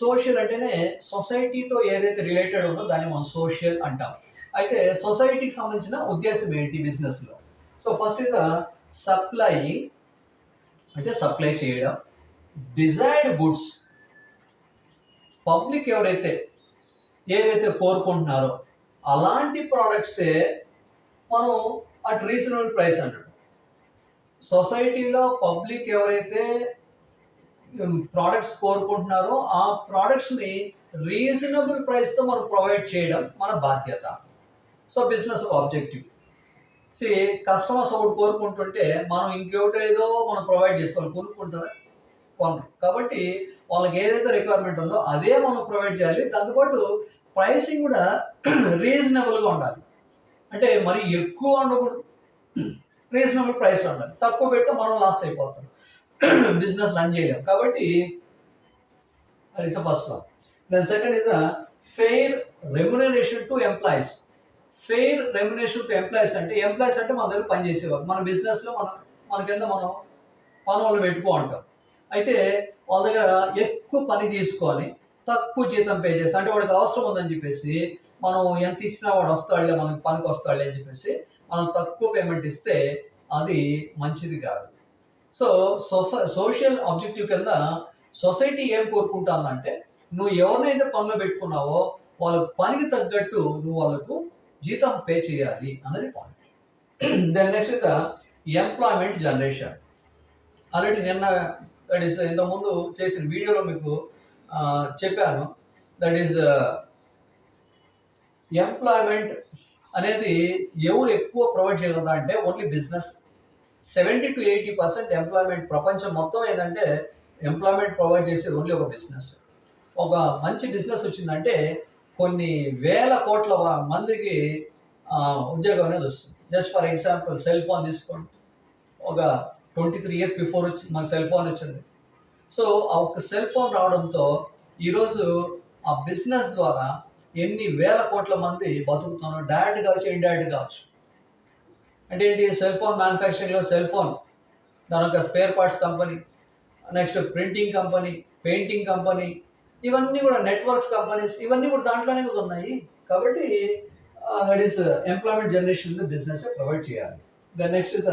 Speaker 1: సోషల్ అంటేనే సొసైటీతో ఏదైతే రిలేటెడ్ ఉందో దాన్ని మనం సోషల్ అంటాం. అయితే సొసైటీకి సంబంధించిన ఉద్దేశం ఏంటి బిజినెస్లో? So first is the supplying అంటే సప్లై చేయడం. డిజైర్డ్ గుడ్స్, పబ్లిక్ ఏదైతే కోరుకుంటున్నారో అలాంటి ప్రోడక్ట్సే మనం అట్ రీజనబుల్ ప్రైస్ అన్నాడు. సొసైటీలో పబ్లిక్ ఎవరైతే ప్రోడక్ట్స్ కోరుకుంటున్నారో ఆ ప్రోడక్ట్స్ని రీజనబుల్ ప్రైస్తో మనం ప్రొవైడ్ చేయడం మన బాధ్యత. So business objective. కస్టమర్స్ ఒకటి కోరుకుంటుంటే మనం ఇంకేదో మనం ప్రొవైడ్ చేసుకోవాలి. కొనుక్కుంటారా? కొనరు. కాబట్టి వాళ్ళకి ఏదైతే రిక్వైర్మెంట్ ఉందో అదే మనం ప్రొవైడ్ చేయాలి. దాంతోపాటు ప్రైసింగ్ కూడా రీజనబుల్గా ఉండాలి. అంటే మరి ఎక్కువ ఉండకూడదు, రీజనబుల్ ప్రైస్ ఉండాలి. తక్కువ పెడితే మనం లాస్ అయిపోతాం, బిజినెస్ రన్ చేయలేం. కాబట్టి అది is first one. Then second is fair remuneration to employees. Fair remuneration to employees అంటే మన దగ్గర పనిచేసేవారు. మన బిజినెస్లో మన కింద మనం పనులు పెట్టుకో ఉంటాం. అయితే వాళ్ళ దగ్గర ఎక్కువ పని తీసుకొని తక్కువ జీతం పే చేసి, అంటే వాడికి అవసరం ఉందని చెప్పేసి మనం ఎంత ఇచ్చినా వాడు వస్తాడులే, మనకి పనికి వస్తాడులే అని చెప్పేసి మనం తక్కువ పేమెంట్ ఇస్తే అది మంచిది కాదు. సో సోషల్ ఆబ్జెక్టివ్ కింద సొసైటీ ఏం కోరుకుంటుందంటే నువ్వు ఎవరినైతే పనిలో పెట్టుకున్నావో వాళ్ళ పనికి తగ్గట్టు నువ్వు వాళ్ళకు జీతం పే చేయాలి అన్నది point. Then next the employment generation. Already నిన్న దట్ ఈస్ ఇంతకుముందు చేసిన వీడియోలో మీకు చెప్పాను. దట్ ఈస్ ఎంప్లాయ్మెంట్ అనేది ఎవరు ఎక్కువ ప్రొవైడ్ చేయగలరా అంటే ఓన్లీ బిజినెస్. 70 to 80% ఎంప్లాయ్మెంట్ ప్రపంచం మొత్తం ఏంటంటే ఎంప్లాయ్మెంట్ ప్రొవైడ్ చేసేది ఓన్లీ ఒక బిజినెస్. ఒక మంచి బిజినెస్ వచ్చిందంటే కొన్ని వేల కోట్ల మందికి ఉద్యోగం అనేది వస్తుంది. Just for example cell phone తీసుకోండి. ఒక 23 years బిఫోర్ మాకు సెల్ ఫోన్ వచ్చింది. సో ఆ ఒక సెల్ ఫోన్ రావడంతో ఈరోజు ఆ బిజినెస్ ద్వారా ఎన్ని వేల కోట్ల మంది బతుకుతున్నారు, డైరెక్ట్ కావచ్చు, ఇండైరెక్ట్ కావచ్చు. అంటే ఏంటి? సెల్ ఫోన్ మ్యానుఫ్యాక్చరింగ్లో సెల్ ఫోన్, దాని ఒక spare parts company, next printing company, painting company, ఇవన్నీ కూడా నెట్వర్క్స్ కంపెనీస్, ఇవన్నీ కూడా దాంట్లోనే కూడా ఉన్నాయి. కాబట్టి that is employment generation business provide చేయాలి. Then next the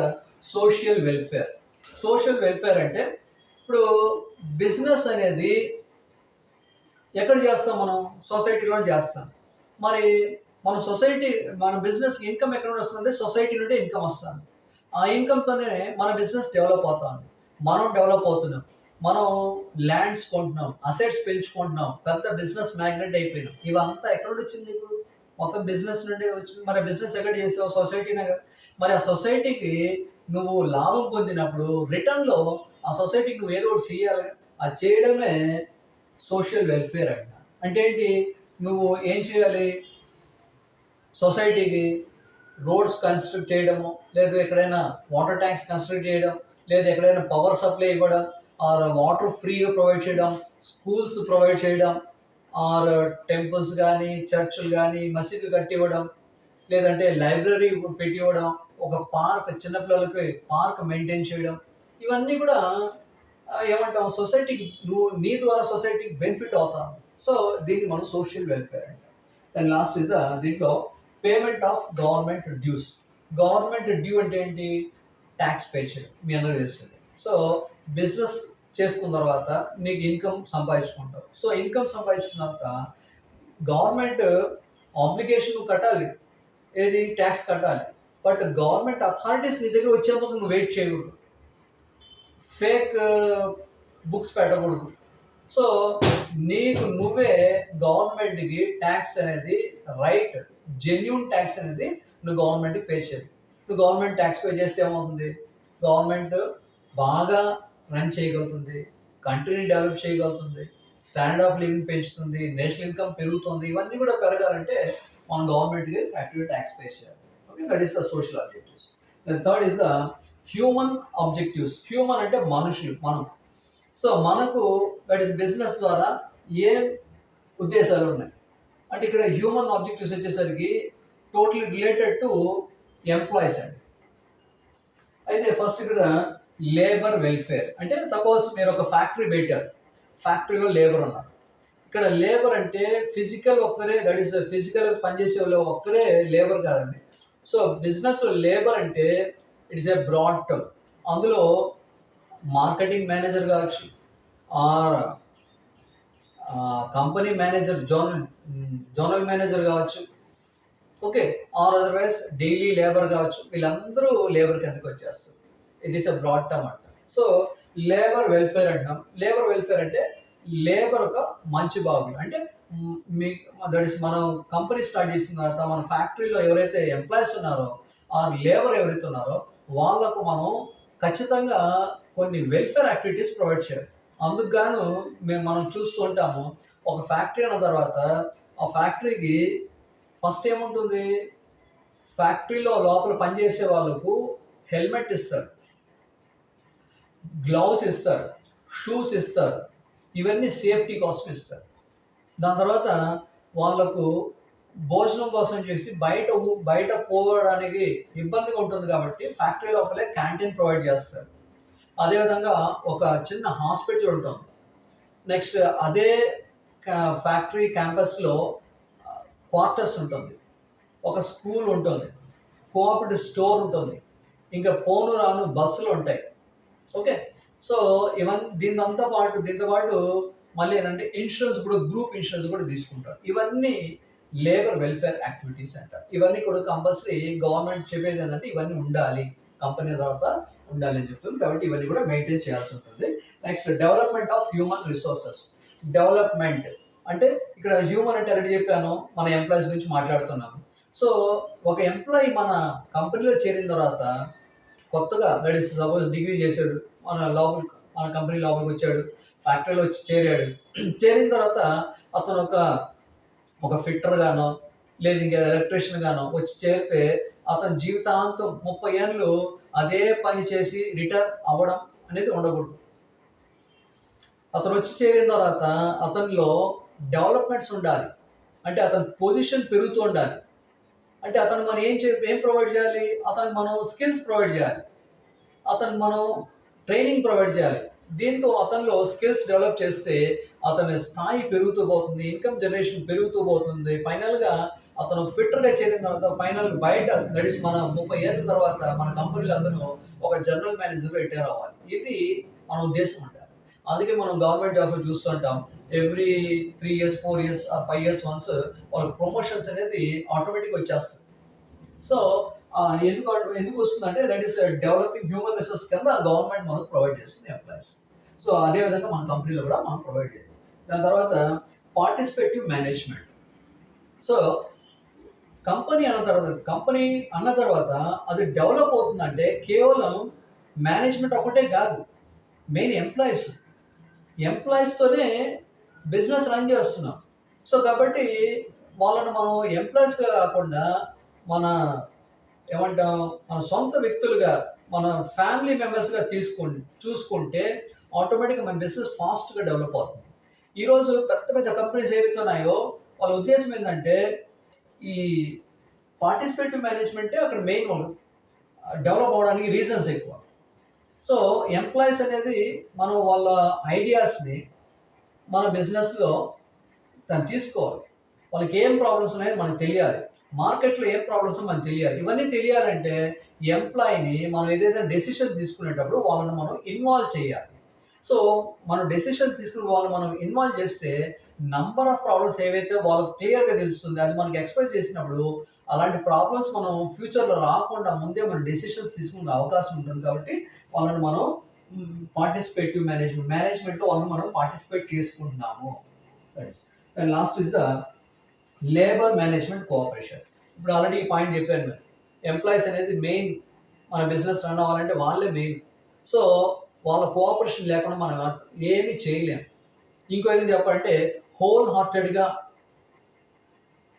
Speaker 1: social welfare. Social welfare అంటే ఇప్పుడు బిజినెస్ అనేది ఎక్కడ చేస్తాం? మనం సొసైటీలో చేస్తాం. మరి మన బిజినెస్ ఇన్కమ్ ఎక్కడ నుండి వస్తుందంటే సొసైటీ నుండి ఇన్కమ్ వస్తుంది. ఆ ఇన్కమ్తోనే మన బిజినెస్ డెవలప్ అవుతాం, మనం డెవలప్ అవుతున్నాం, మనం ల్యాండ్స్ కొంటున్నాం, అసెట్స్ పెంచుకుంటున్నాం, పెద్ద బిజినెస్ మ్యాగ్నెట్ అయిపోయినాం. ఇవంతా ఎక్కడ నుండి వచ్చింది? ఇప్పుడు మొత్తం బిజినెస్ నుండి వచ్చింది. మరి బిజినెస్ ఎక్కడ చేసావు? సొసైటీనే కదా. మరి ఆ సొసైటీకి నువ్వు లాభం పొందినప్పుడు రిటర్న్లో ఆ సొసైటీకి నువ్వు ఏదో ఒకటి చేయాలి. అది చేయడమే సోషల్ వెల్ఫేర్ అంట. అంటే ఏంటి? నువ్వు ఏం చేయాలి? సొసైటీకి రోడ్స్ కన్స్ట్రక్ట్ చేయడము, లేదు ఎక్కడైనా వాటర్ ట్యాంక్స్ కన్స్ట్రక్ట్ చేయడం, లేదు ఎక్కడైనా పవర్ సప్లై ఇవ్వడం, ఆర్ వాటర్ ఫ్రీగా ప్రొవైడ్ చేయడం, స్కూల్స్ ప్రొవైడ్ చేయడం, ఆర్ టెంపుల్స్ కానీ చర్చిలు కానీ మసీదులు కట్టివ్వడం, లేదంటే లైబ్రరీ పెట్టివ్వడం, ఒక పార్క్ చిన్నపిల్లలకి పార్క్ మెయింటైన్ చేయడం, ఇవన్నీ కూడా ఏమంటాం సొసైటీకి నువ్వు నీ ద్వారా సొసైటీకి బెనిఫిట్ అవుతాను. సో దీన్ని మనం సోషల్ వెల్ఫేర్ అంటాం. అండ్ లాస్ట్ ఇస్ దీంట్లో payment of government dues. Government due అంటే ఏంటి? ట్యాక్స్ పే చేయడం, మీ అందరూ తెలుస్తుంది. సో బిజినెస్ చేసుకున్న తర్వాత నీకు ఇన్కమ్ సంపాదించుకుంటావు. సో ఇన్కమ్ సంపాదించిన తర్వాత గవర్నమెంట్ ఆబ్లిగేషన్ కట్టాలి, ఏది ట్యాక్స్ కట్టాలి. బట్ గవర్నమెంట్ అథారిటీస్ నీ దగ్గర వచ్చేందుకు నువ్వు వెయిట్ చేయకూడదు, ఫేక్ బుక్స్ పెట్టకూడదు. సో నీకు నువ్వే గవర్నమెంట్కి ట్యాక్స్ అనేది రైట్, జెన్యూన్ ట్యాక్స్ అనేది నువ్వు గవర్నమెంట్కి పే చేయాలి. నువ్వు గవర్నమెంట్ ట్యాక్స్ పే చేస్తే ఏమవుతుంది? గవర్నమెంట్ బాగా రన్ చేయగలుగుతుంది, కంట్రీని డెవలప్ చేయగలుగుతుంది, స్టాండర్డ్ ఆఫ్ లివింగ్ పెంచుతుంది, నేషనల్ ఇన్కమ్ పెరుగుతుంది. ఇవన్నీ కూడా పెరగాలంటే మనం గవర్నమెంట్కి యాక్టివ్ ట్యాక్స్ పే చేయాలి. Okay, that is the social objectives. Third is the human objectives. Human అంటే మనుషులు, మనం. సో మనకు దట్ ఈస్ బిజినెస్ ద్వారా ఏం ఉద్దేశాలు ఉన్నాయి అంటే ఇక్కడ హ్యూమన్ ఆబ్జెక్టివ్స్ వచ్చేసరికి టోటలీ రిలేటెడ్ టు ఎంప్లాయీస్ అండి. అయితే ఫస్ట్ ఇక్కడ లేబర్ వెల్ఫేర్ అంటే సపోజ్ మీరు ఒక ఫ్యాక్టరీ పెట్టారు, ఫ్యాక్టరీలో లేబర్ ఉన్నారు. ఇక్కడ లేబర్ అంటే ఫిజికల్ ఒక్కరే, దట్ ఈస్ ఫిజికల్ పనిచేసే వాళ్ళు ఒక్కరే లేబర్ కాదండి. సో బిజినెస్లో లేబర్ అంటే ఇట్స్ ఏ బ్రాడ్ టర్మ్. అందులో మార్కెటింగ్ మేనేజర్ కావచ్చు, or company manager, zonal manager కావచ్చు, okay, or otherwise daily labour కావచ్చు. వీళ్ళందరూ లేబర్ కిందకి వచ్చేస్తారు. It is a broad term అంట. సో లేబర్ వెల్ఫేర్ అంటాం. లేబర్ వెల్ఫేర్ అంటే లేబర్ ఒక మంచి బాగుంది అంటే మీ దట్ ఈస్ మనం కంపెనీ స్టార్ట్ చేసిన తర్వాత మన ఫ్యాక్టరీలో ఎవరైతే ఎంప్లాయీస్ ఉన్నారో ఆ లేబర్ ఎవరైతే ఉన్నారో వాళ్ళకు మనం ఖచ్చితంగా కొన్ని వెల్ఫేర్ యాక్టివిటీస్ ప్రొవైడ్ చేయాలి. అందుకు గాను మనం చూస్తూ ఉంటాము, ఒక ఫ్యాక్టరీ అన్న తర్వాత ఆ ఫ్యాక్టరీకి ఫస్ట్ ఏముంటుంది? ఫ్యాక్టరీలో లోపల పనిచేసే వాళ్ళకు హెల్మెట్ ఇస్తారు, గ్లౌస్ ఇస్తారు, షూస్ ఇస్తారు, ఇవన్నీ సేఫ్టీ కోసం ఇస్తారు. దాని తర్వాత వాళ్ళకు భోజనం కోసం చేసి బయట పోవడానికి ఇబ్బందిగా ఉంటుంది కాబట్టి ఫ్యాక్టరీ లోపలే క్యాంటీన్ ప్రొవైడ్ చేస్తారు. అదేవిధంగా ఒక చిన్న హాస్పిటల్ ఉంటుంది. నెక్స్ట్ అదే ఫ్యాక్టరీ క్యాంపస్లో క్వార్టర్స్ ఉంటుంది, ఒక స్కూల్ ఉంటుంది, కోఆపరేటివ్ స్టోర్ ఉంటుంది, ఇంకా పోను రాను బస్సులు ఉంటాయి. ఓకే, సో ఇవన్నీ దీంతో పాటు మళ్ళీ ఏంటంటే ఇన్సూరెన్స్ కూడా, గ్రూప్ ఇన్సూరెన్స్ కూడా తీసుకుంటారు. ఇవన్నీ లేబర్ వెల్ఫేర్ యాక్టివిటీస్ అంటారు. ఇవన్నీ కూడా కంపల్సరీ గవర్నమెంట్ చెప్పేది ఏంటంటే ఇవన్నీ ఉండాలి, కంపెనీ తర్వాత ఉండాలి అని చెప్తుంది. కాబట్టి ఇవన్నీ కూడా మెయింటైన్ చేయాల్సి ఉంటుంది. Next development of human resources. Development అంటే ఇక్కడ హ్యూమన్ అంటే ఆల్రెడీ చెప్పాను, మన ఎంప్లాయీస్ గురించి మాట్లాడుతున్నాము. సో ఒక ఎంప్లాయీ మన కంపెనీలో చేరిన తర్వాత కొత్తగా దట్ ఈస్ సపోజ్ డిగ్రీ చేశాడు, మన కంపెనీ లోపలికి వచ్చాడు, ఫ్యాక్టరీలో వచ్చి చేరాడు. చేరిన తర్వాత అతను ఒక ఫిట్టర్ గానో లేదు ఇంకా ఎలక్ట్రీషియన్ గానో వచ్చి చేరితే అతని జీవితాంతం 30 ఏళ్ళు అదే పని చేసి రిటైర్ అవ్వడం అనేది ఉండకూడదు. అతను వచ్చి చేరిన తర్వాత అతనిలో డెవలప్మెంట్స్ ఉండాలి, అంటే అతని పొజిషన్ పెరుగుతూ ఉండాలి. అంటే అతను మనం ఏం ప్రొవైడ్ చేయాలి? అతనికి మనం స్కిల్స్ ప్రొవైడ్ చేయాలి, అతనికి మనం ట్రైనింగ్ ప్రొవైడ్ చేయాలి. దీంతో అతనిలో స్కిల్స్ డెవలప్ చేస్తే అతని స్థాయి పెరుగుతూ పోతుంది, ఇన్కమ్ జనరేషన్ పెరుగుతూ పోతుంది. ఫైనల్గా అతను ఫిట్టర్గా చేరిన తర్వాత ఫైనల్గా బయట గడిచి మన 30 ఏళ్ళ తర్వాత మన కంపెనీలో అతను ఒక జనరల్ మేనేజర్ రిటైర్ అవ్వాలి. ఇది మన ఉద్దేశం అంటారు. అందుకే మనం గవర్నమెంట్ జాబ్లో చూస్తుంటాం, every 3 years 4 years 5 years once వాళ్ళకి ప్రమోషన్స్ అనేది ఆటోమేటిక్గా వచ్చేస్తుంది. సో ఎందుకు వస్తుందంటే that is developing human resource కింద గవర్నమెంట్ మనకు ప్రొవైడ్ చేస్తుంది ఎంప్లాయీస్. సో అదేవిధంగా మన కంపెనీలో కూడా మనం ప్రొవైడ్ చేయాలి. దాని తర్వాత పార్టిసిపేటివ్ మేనేజ్మెంట్. సో కంపెనీ అన్న తర్వాత అది డెవలప్ అవుతుందంటే కేవలం మేనేజ్మెంట్ ఒకటే కాదు, మెయిన్ ఎంప్లాయీస్తోనే బిజినెస్ రన్ చేస్తున్నాం. సో కాబట్టి వాళ్ళని మనం ఎంప్లాయీస్గా కాకుండా మన ఏమంటాం, మన సొంత వ్యక్తులుగా మన ఫ్యామిలీ మెంబర్స్గా చూసుకుంటే ఆటోమేటిక్గా మన బిజినెస్ ఫాస్ట్గా డెవలప్ అవుతుంది. ఈరోజు పెద్ద పెద్ద కంపెనీస్ ఏవైతే ఉన్నాయో వాళ్ళ ఉద్దేశం ఏంటంటే ఈ పార్టిసిపేటివ్ మేనేజ్మెంటే అక్కడ మెయిన్ డెవలప్ అవడానికి రీజన్స్ ఎక్కువ. సో ఎంప్లాయీస్ అనేది మనం వాళ్ళ ఐడియాస్ని మన బిజినెస్లో దాన్ని తీసుకోవాలి. వాళ్ళకి ఏం ప్రాబ్లమ్స్ ఉన్నాయో మనకు తెలియాలి. మార్కెట్లో ఏం ప్రాబ్లమ్స్ మనకు తెలియాలి. ఇవన్నీ తెలియాలంటే ఎంప్లాయీని మనం ఏదైతే డెసిషన్ తీసుకునేటప్పుడు వాళ్ళని మనం ఇన్వాల్వ్ చేయాలి. సో మనం డెసిషన్ తీసుకుని వాళ్ళని మనం ఇన్వాల్వ్ చేస్తే నంబర్ ఆఫ్ ప్రాబ్లమ్స్ ఏవైతే వాళ్ళకి క్లియర్గా తెలుస్తుంది, అది మనకి ఎక్స్ప్రెస్ చేసినప్పుడు అలాంటి ప్రాబ్లమ్స్ మనం ఫ్యూచర్లో రాకుండా ముందే మనం డెసిషన్స్ తీసుకునే అవకాశం ఉంటుంది. కాబట్టి వాళ్ళని మనం పార్టిసిపేటివ్ మేనేజ్మెంట్లో వాళ్ళని మనం పార్టిసిపేట్ చేసుకుంటున్నాము. And last is the labour management cooperation. ఇప్పుడు ఆల్రెడీ ఈ పాయింట్ చెప్పాను నేను. ఎంప్లాయీస్ అనేది మెయిన్, మన బిజినెస్ రన్ అవ్వాలంటే వాళ్ళే మెయిన్. సో వాళ్ళ కోఆపరేషన్ లేకుండా మనం ఏమీ చేయలేము. ఇంకో ఏది చెప్పాలంటే హోల్ హార్టెడ్గా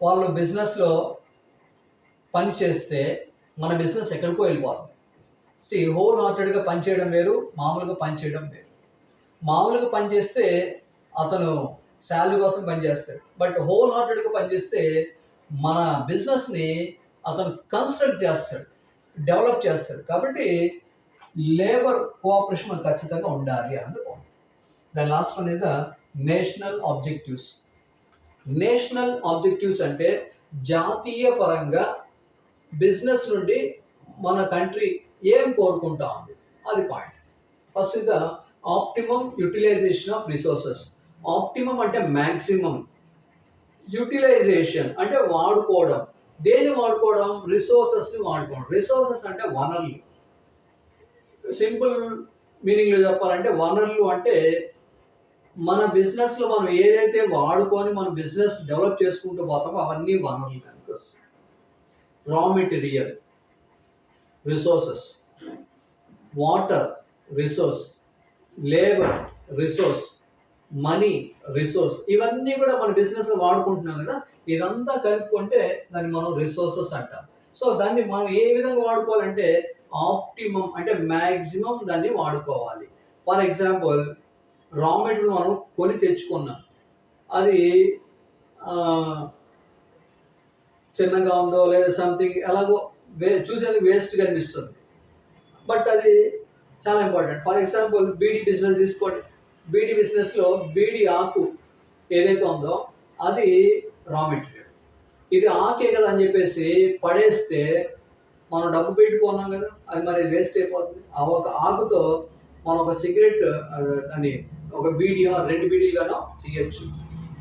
Speaker 1: వాళ్ళు బిజినెస్లో పని చేస్తే మన బిజినెస్ ఎక్కడికో వెళ్ళిపోతుంది. హోల్ హార్టెడ్గా పనిచేయడం వేరు, మామూలుగా పనిచేయడం వేరు. మామూలుగా పనిచేస్తే అతను శాలరీ కోసం పనిచేస్తాడు, బట్ హోల్ హార్టెడ్గా పనిచేస్తే మన బిజినెస్ని అతను కన్స్ట్రక్ట్ చేస్తాడు, డెవలప్ చేస్తాడు. కాబట్టి లేబర్ కోఆపరేషన్ మనకు ఖచ్చితంగా ఉండాలి అన్నది పాయింట్. దాని last one is the national objectives. National objectives అంటే జాతీయ పరంగా బిజినెస్ నుండి మన కంట్రీ ఏం కోరుకుంటా ఉంది అది point. First is the optimum utilisation of resources. Optimum అంటే మ్యాక్సిమం, యూటిలైజేషన్ అంటే వాడుకోవడం. దేన్ని వాడుకోవడం? రిసోర్సెస్ని వాడుకోవడం. రిసోర్సెస్ అంటే వనరులు. సింపుల్ మీనింగ్లో చెప్పాలంటే వనరులు అంటే మన బిజినెస్లో మనం ఏదైతే వాడుకొని మన బిజినెస్ డెవలప్ చేసుకుంటూ పోతామో అవన్నీ వనరులు కనుక వస్తాయి. Raw material resources, water resource, labour resource, money resource, ఇవన్నీ కూడా మన బిజినెస్లో వాడుకుంటున్నాం కదా. ఇదంతా కలుపుకుంటే దాన్ని మనం రిసోర్సెస్ అంటాం. సో దాన్ని మనం ఏ విధంగా వాడుకోవాలంటే ఆప్టిమం అంటే మ్యాక్సిమం దాన్ని వాడుకోవాలి. ఫర్ ఎగ్జాంపుల్ రా మెటీరియల్ మనం కొని తెచ్చుకున్నాం, అది చిన్నగా ఉందో లేదా సంథింగ్ ఎలాగో చూసేందుకు వేస్ట్గా అనిపిస్తుంది, బట్ అది చాలా important. For example beedi business తీసుకోండి. బీడీ బిజినెస్లో బీడీ ఆకు ఏదైతే ఉందో అది రా మెటీరియల్. ఇది ఆకే కదా అని చెప్పేసి పడేస్తే మనం డబ్బు పెట్టుకున్నాం కదా, అది మరి వేస్ట్ అయిపోతుంది. ఆ ఒక ఆకుతో మనం ఒక సిగరెట్ అని ఒక బీడీ 2 బీడీలుగానో చేయొచ్చు.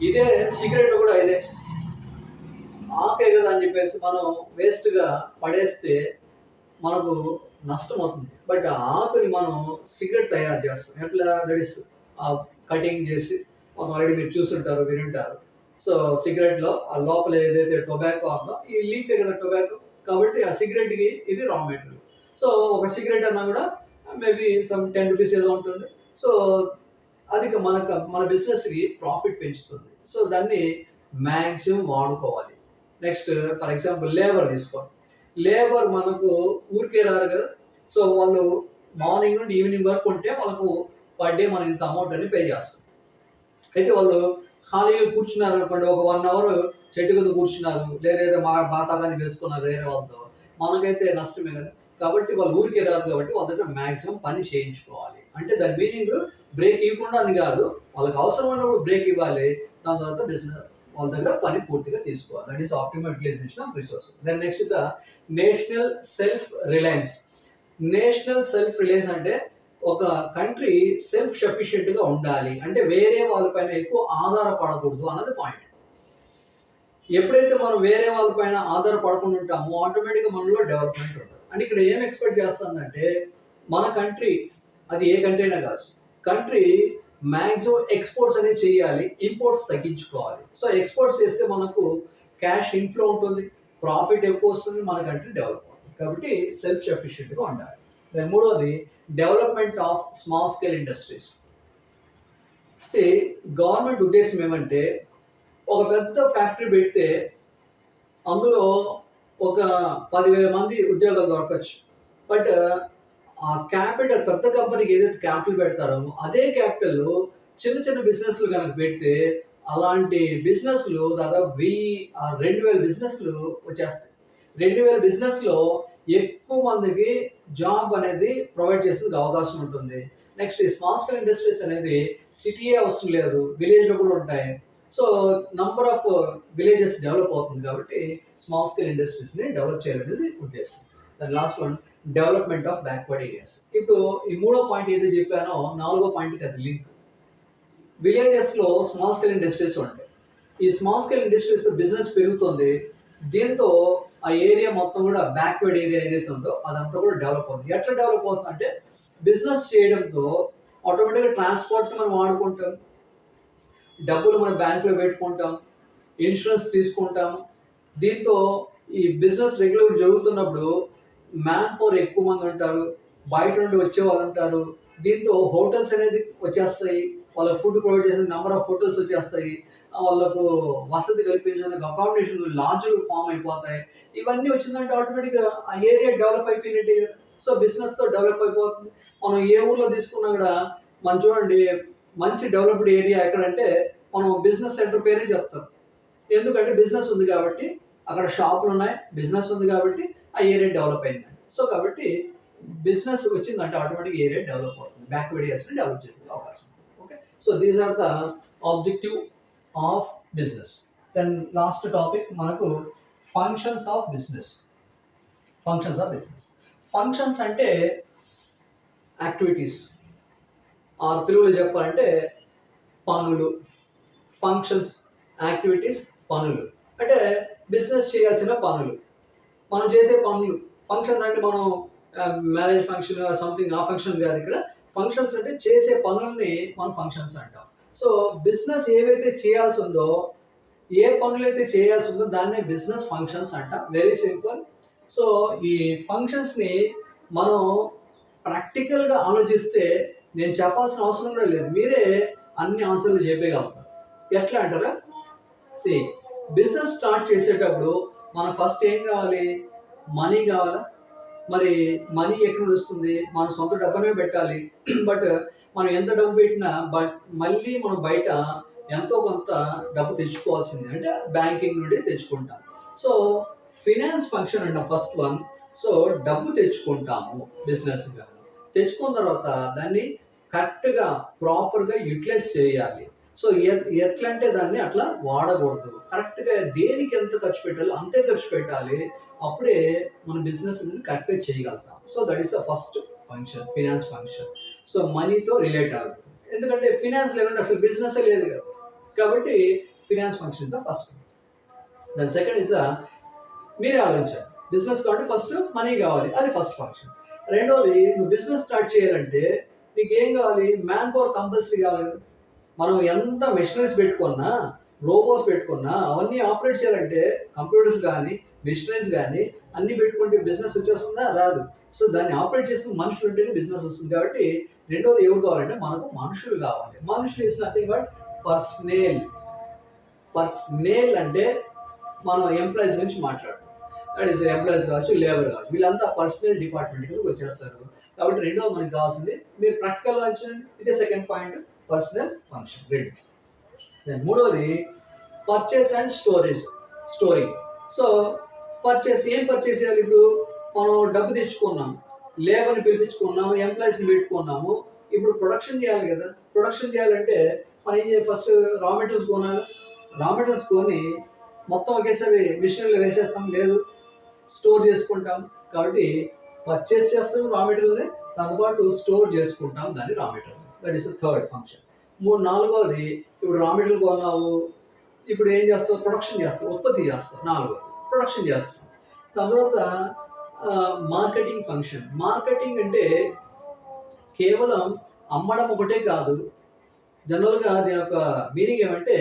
Speaker 1: ఇదే సిగరెట్ కూడా ఇదే ఆకే కదా అని చెప్పేసి మనం వేస్ట్గా పడేస్తే మనకు నష్టం అవుతుంది. బట్ ఆ ఆకుని మనం సిగరెట్ తయారు చేస్తాం. ఎట్లా? దట్ ఇస్ కటింగ్ చేసి మనం ఆల్రెడీ మీరు చూస్తుంటారు, వినుంటారు. సో సిగరెట్లో ఆ లోపల ఏదైతే టొబాకో ఉందో ఈ లీఫే కదా టొబాకో, కాబట్టి ఆ సిగరెట్కి ఇది రా మెటీరియల్. సో ఒక సిగరెట్ అన్నా కూడా మేబీ సమ్ 10 రూపీస్ ఏదో ఉంటుంది. సో అది మన బిజినెస్కి ప్రాఫిట్ పెంచుతుంది. సో దాన్ని మ్యాక్సిమం వాడుకోవాలి. నెక్స్ట్ ఫర్ ఎగ్జాంపుల్ లేబర్ తీసుకోండి. లేబర్ మనకు ఊరికే రారు కదా. సో వాళ్ళు మార్నింగ్ నుండి ఈవినింగ్ వరకు ఉంటే వాళ్ళకు పర్ డే మనం ఇంత అమౌంట్ అని పే చేస్తాం. అయితే వాళ్ళు ఖాళీగా కూర్చున్నారు అనుకోండి, ఒక 1 అవర్ చెట్టు కింద కూర్చున్నారు, లేదా బాతాగాని వేసుకున్నారు వేరే వాళ్ళతో, మనకైతే నష్టమే కదా. కాబట్టి వాళ్ళు ఊరికే రాదు, కాబట్టి వాళ్ళ దగ్గర మ్యాక్సిమం పని చేయించుకోవాలి. అంటే దాని మీనింగ్ బ్రేక్ ఇవ్వకుండా అని కాదు, వాళ్ళకి అవసరం ఉన్నప్పుడు బ్రేక్ ఇవ్వాలి, దాని తర్వాత బిజినెస్ వాళ్ళ దగ్గర పని పూర్తిగా తీసుకోవాలి. That is optimal utilisation of resources. Then next the national self reliance. National self reliance అంటే ఒక కంట్రీ సెల్ఫ్ సఫిషియెంట్గా ఉండాలి, అంటే వేరే వాళ్ళపైన ఎక్కువ ఆధారపడకూడదు అన్నది పాయింట్. ఎప్పుడైతే మనం వేరే వాళ్ళపైన ఆధారపడకుండా ఉంటామో ఆటోమేటిక్గా మనలో డెవలప్మెంట్ ఉంటుంది. అంటే ఇక్కడ ఏం ఎక్స్పెక్ట్ చేస్తుందంటే మన కంట్రీ, అది ఏ కంట్రీ అయినా కాదు, కంట్రీ మ్యాక్సిమం ఎక్స్పోర్ట్స్ అనేది చేయాలి, ఇంపోర్ట్స్ తగ్గించుకోవాలి. సో ఎక్స్పోర్ట్స్ చేస్తే మనకు క్యాష్ ఇన్ఫ్లో ఉంటుంది, ప్రాఫిట్ ఎక్కువ వస్తుంది, మన కంట్రీ డెవలప్ అవుతుంది. కాబట్టి సెల్ఫ్ సఫిషియెంట్గా ఉండాలి. దాని మూడవది development of small scale industries. Government ఉద్దేశం ఏమంటే ఒక పెద్ద ఫ్యాక్టరీ పెడితే అందులో ఒక 10,000 మంది ఉద్యోగాలు దొరకచ్చు. బట్ ఆ క్యాపిటల్ పెద్ద కంపెనీకి ఏదైతే క్యాపిటల్ పెడతారో అదే క్యాపిటల్ చిన్న చిన్న బిజినెస్లు కనుక పెడితే అలాంటి బిజినెస్లు దాదాపు 2,000 బిజినెస్లు వచ్చేస్తాయి. 2,000 బిజినెస్లో ఎక్కువ మందికి జాబ్ అనేది ప్రొవైడ్ చేసేందుకు అవకాశం ఉంటుంది. నెక్స్ట్ ఈ స్మాల్ స్కేల్ ఇండస్ట్రీస్ అనేది సిటీయే అవసరం లేదు, విలేజ్లో కూడా ఉంటాయి. So number of villages develop అవుతుంది కాబట్టి స్మాల్ స్కేల్ ఇండస్ట్రీస్ని డెవలప్ చేయాలనేది ఉద్దేశం. దాని last one development of backward areas. ఇప్పుడు ఈ మూడో పాయింట్ ఏదో చెప్పానో నాలుగో పాయింట్కి అది లింక్. విలేజెస్లో స్మాల్ స్కేల్ ఇండస్ట్రీస్ ఉంటాయి. ఈ స్మాల్ స్కేల్ ఇండస్ట్రీస్లో బిజినెస్ పెరుగుతుంది. దీంతో ఆ ఏరియా మొత్తం కూడా బ్యాక్వర్డ్ ఏరియా ఏదైతే ఉందో అదంతా కూడా డెవలప్ అవుతుంది. ఎట్లా డెవలప్ అవుతుంది అంటే బిజినెస్ చేయడంతో ఆటోమేటిక్గా ట్రాన్స్పోర్ట్ మనం వాడుకుంటాం, డబ్బులు మన బ్యాంకులో పెట్టుకుంటాం, ఇన్సూరెన్స్ తీసుకుంటాం. దీంతో ఈ బిజినెస్ రెగ్యులర్ జరుగుతున్నప్పుడు మ్యాన్ పవర్ ఎక్కువ మంది ఉంటారు, బయట నుండి వచ్చే వాళ్ళు ఉంటారు. దీంతో హోటల్స్ అనేది వచ్చేస్తాయి, వాళ్ళకి ఫుడ్ ప్రొవైడ్ చేసే నెంబర్ ఆఫ్ హోటల్స్ వచ్చేస్తాయి, వాళ్ళకు వసతి కల్పించడానికి అకామిడేషన్ లాంజ్లు ఫామ్ అయిపోతాయి. ఇవన్నీ వచ్చిందంటే ఆటోమేటిక్గా ఆ ఏరియా డెవలప్ అయిపోయినట్టు. సో బిజినెస్తో డెవలప్ అయిపోతుంది. మనం ఏ ఊర్లో తీసుకున్నా కూడా మనం చూడండి, మంచి డెవలప్డ్ ఏరియా ఎక్కడంటే మనం బిజినెస్ సెంటర్ పేరే చెప్తాం. ఎందుకంటే బిజినెస్ ఉంది కాబట్టి, అక్కడ షాపులు ఉన్నాయి, బిజినెస్ ఉంది కాబట్టి ఆ ఏరియా డెవలప్ అయింది. సో కాబట్టి బిజినెస్ వచ్చిందంటే ఆటోమేటిక్ ఏరియా డెవలప్ అవుతుంది, బ్యాక్వర్డ్ ఏరియాస్ని డెవలప్ చేసే అవకాశం. Okay, so these are the objective of business. Then last topic మనకు functions of business. Functions of business. Functions అంటే యాక్టివిటీస్, తెలుగులో చెప్పాలంటే పనులు. ఫంక్షన్స్, యాక్టివిటీస్, పనులు అంటే బిజినెస్ చేయాల్సిన పనులు, మనం చేసే పనులు. ఫంక్షన్స్ అంటే మనం మ్యారేజ్ ఫంక్షన్ సంథింగ్ ఆ ఫంక్షన్ కాదు. ఇక్కడ ఫంక్షన్స్ అంటే చేసే పనుల్ని మనం ఫంక్షన్స్ అంటాం. సో బిజినెస్ ఏవైతే చేయాల్సి ఉందో, ఏ పనులు అయితే చేయాల్సి ఉందో దాన్నే బిజినెస్ ఫంక్షన్స్ అంటాం. Very simple. సో ఈ ఫంక్షన్స్ని మనం ప్రాక్టికల్గా ఆలోచిస్తే నేను చెప్పాల్సిన అవసరం కూడా లేదు, మీరే అన్ని ఆన్సర్లు చెప్పగలుగుతారు. ఎట్లా అంటారా? బిజినెస్ స్టార్ట్ చేసేటప్పుడు మనకు ఫస్ట్ ఏం కావాలి? మనీ కావాలా? మరి మనీ ఎక్కడ వస్తుంది? మన సొంత డబ్బునే పెట్టాలి. బట్ మనం ఎంత డబ్బు పెట్టినా మళ్ళీ మనం బయట ఎంతో కొంత డబ్బు తెచ్చుకోవాల్సింది, అంటే బ్యాంకింగ్ నుండి తెచ్చుకుంటాం. సో ఫినాన్స్ ఫంక్షన్ అంటాం ఫస్ట్ వన్. సో డబ్బు తెచ్చుకుంటాము బిజినెస్గా. తెచ్చుకున్న తర్వాత దాన్ని కరెక్ట్గా ప్రాపర్గా యూటిలైజ్ చేయాలి. సో ఎట్లా అంటే దాన్ని అట్లా వాడకూడదు, కరెక్ట్గా దేనికి ఎంత ఖర్చు పెట్టాలో అంతే ఖర్చు పెట్టాలి. అప్పుడే మన బిజినెస్ కరెక్ట్గా చేయగలుగుతాం. So that is the first function, finance function. So మనీతో రిలేట్ అవుతుంది, ఎందుకంటే ఫినాన్స్ లేదంటే అసలు బిజినెస్ లేదు కదా. కాబట్టి ఫినాన్స్ ఫంక్షన్ ద ఫస్ట్. దాని సెకండ్ ఇస్ ద, మీరే ఆలోచించాలి, బిజినెస్ కాబట్టి ఫస్ట్ మనీ కావాలి, అది ఫస్ట్ ఫంక్షన్. రెండోది, నువ్వు బిజినెస్ స్టార్ట్ చేయాలంటే నీకు ఏం కావాలి? మ్యాన్ పవర్ కంపల్సరీ కావాలి కదా. మనం ఎంత మెషినరీస్ పెట్టుకున్నా, రోబోస్ పెట్టుకున్నా, అవన్నీ ఆపరేట్ చేయాలంటే కంప్యూటర్స్ కానీ మెషినరీస్ కానీ అన్నీ పెట్టుకుంటే బిజినెస్ వచ్చేస్తుందా? రాదు. సో దాన్ని ఆపరేట్ చేసిన మనుషులు ఉంటేనే బిజినెస్ వస్తుంది. కాబట్టి రెండోది ఎవరు కావాలంటే మనకు మనుషులు కావాలి. మనుషులు ఇస్ నథింగ్ బట్ పర్సనేల్. పర్సనేల్ అంటే మనం ఎంప్లాయీస్ గురించి మాట్లాడుతాం. దట్ ఈస్ ఎంప్లాయీస్ కావచ్చు, లేబర్ కావచ్చు, వీళ్ళంతా పర్సనల్ డిపార్ట్మెంట్ కిందకి వచ్చేస్తారు. కాబట్టి రెండోది మనకి కావాల్సింది, మీరు ప్రాక్టికల్గా వచ్చండి, ఇదే సెకండ్ పాయింట్, పర్సనల్ ఫంక్షన్. రెండు. దెన్ మూడోది పర్చేస్ అండ్ స్టోరింగ్. సో ఏం పర్చేస్ చేయాలి? ఇప్పుడు మనం డబ్బు తెచ్చుకున్నాం, లేబర్ని పిలిపించుకున్నాము, ఎంప్లాయీస్ని పెట్టుకున్నాము, ఇప్పుడు ప్రొడక్షన్ చేయాలి కదా. ప్రొడక్షన్ చేయాలంటే మనం ఏం చేయాలి? ఫస్ట్ రా మెటీరియల్స్ కొనాలి. రా మెటీరియల్స్ కొని మొత్తం ఒకేసారి మిషనరీలో వేసేస్తాం, లేదు, స్టోర్ చేసుకుంటాం. కాబట్టి పర్చేస్ చేస్తాం రా మెటీరియల్ని, దాంతోపాటు స్టోర్ చేసుకుంటాం దాన్ని raw material. That is the third function. నాలుగోది, ఇప్పుడు రా మెటీరియల్ కొన్నావు, ఇప్పుడు ఏం చేస్తావు? ప్రొడక్షన్ చేస్తావు, ఉత్పత్తి చేస్తావు. నాలుగోది ప్రొడక్షన్ చేస్తాం. దాని తర్వాత మార్కెటింగ్ ఫంక్షన్. మార్కెటింగ్ అంటే కేవలం అమ్మడం ఒకటే కాదు. జనరల్గా దీని యొక్క మీనింగ్ ఏమంటే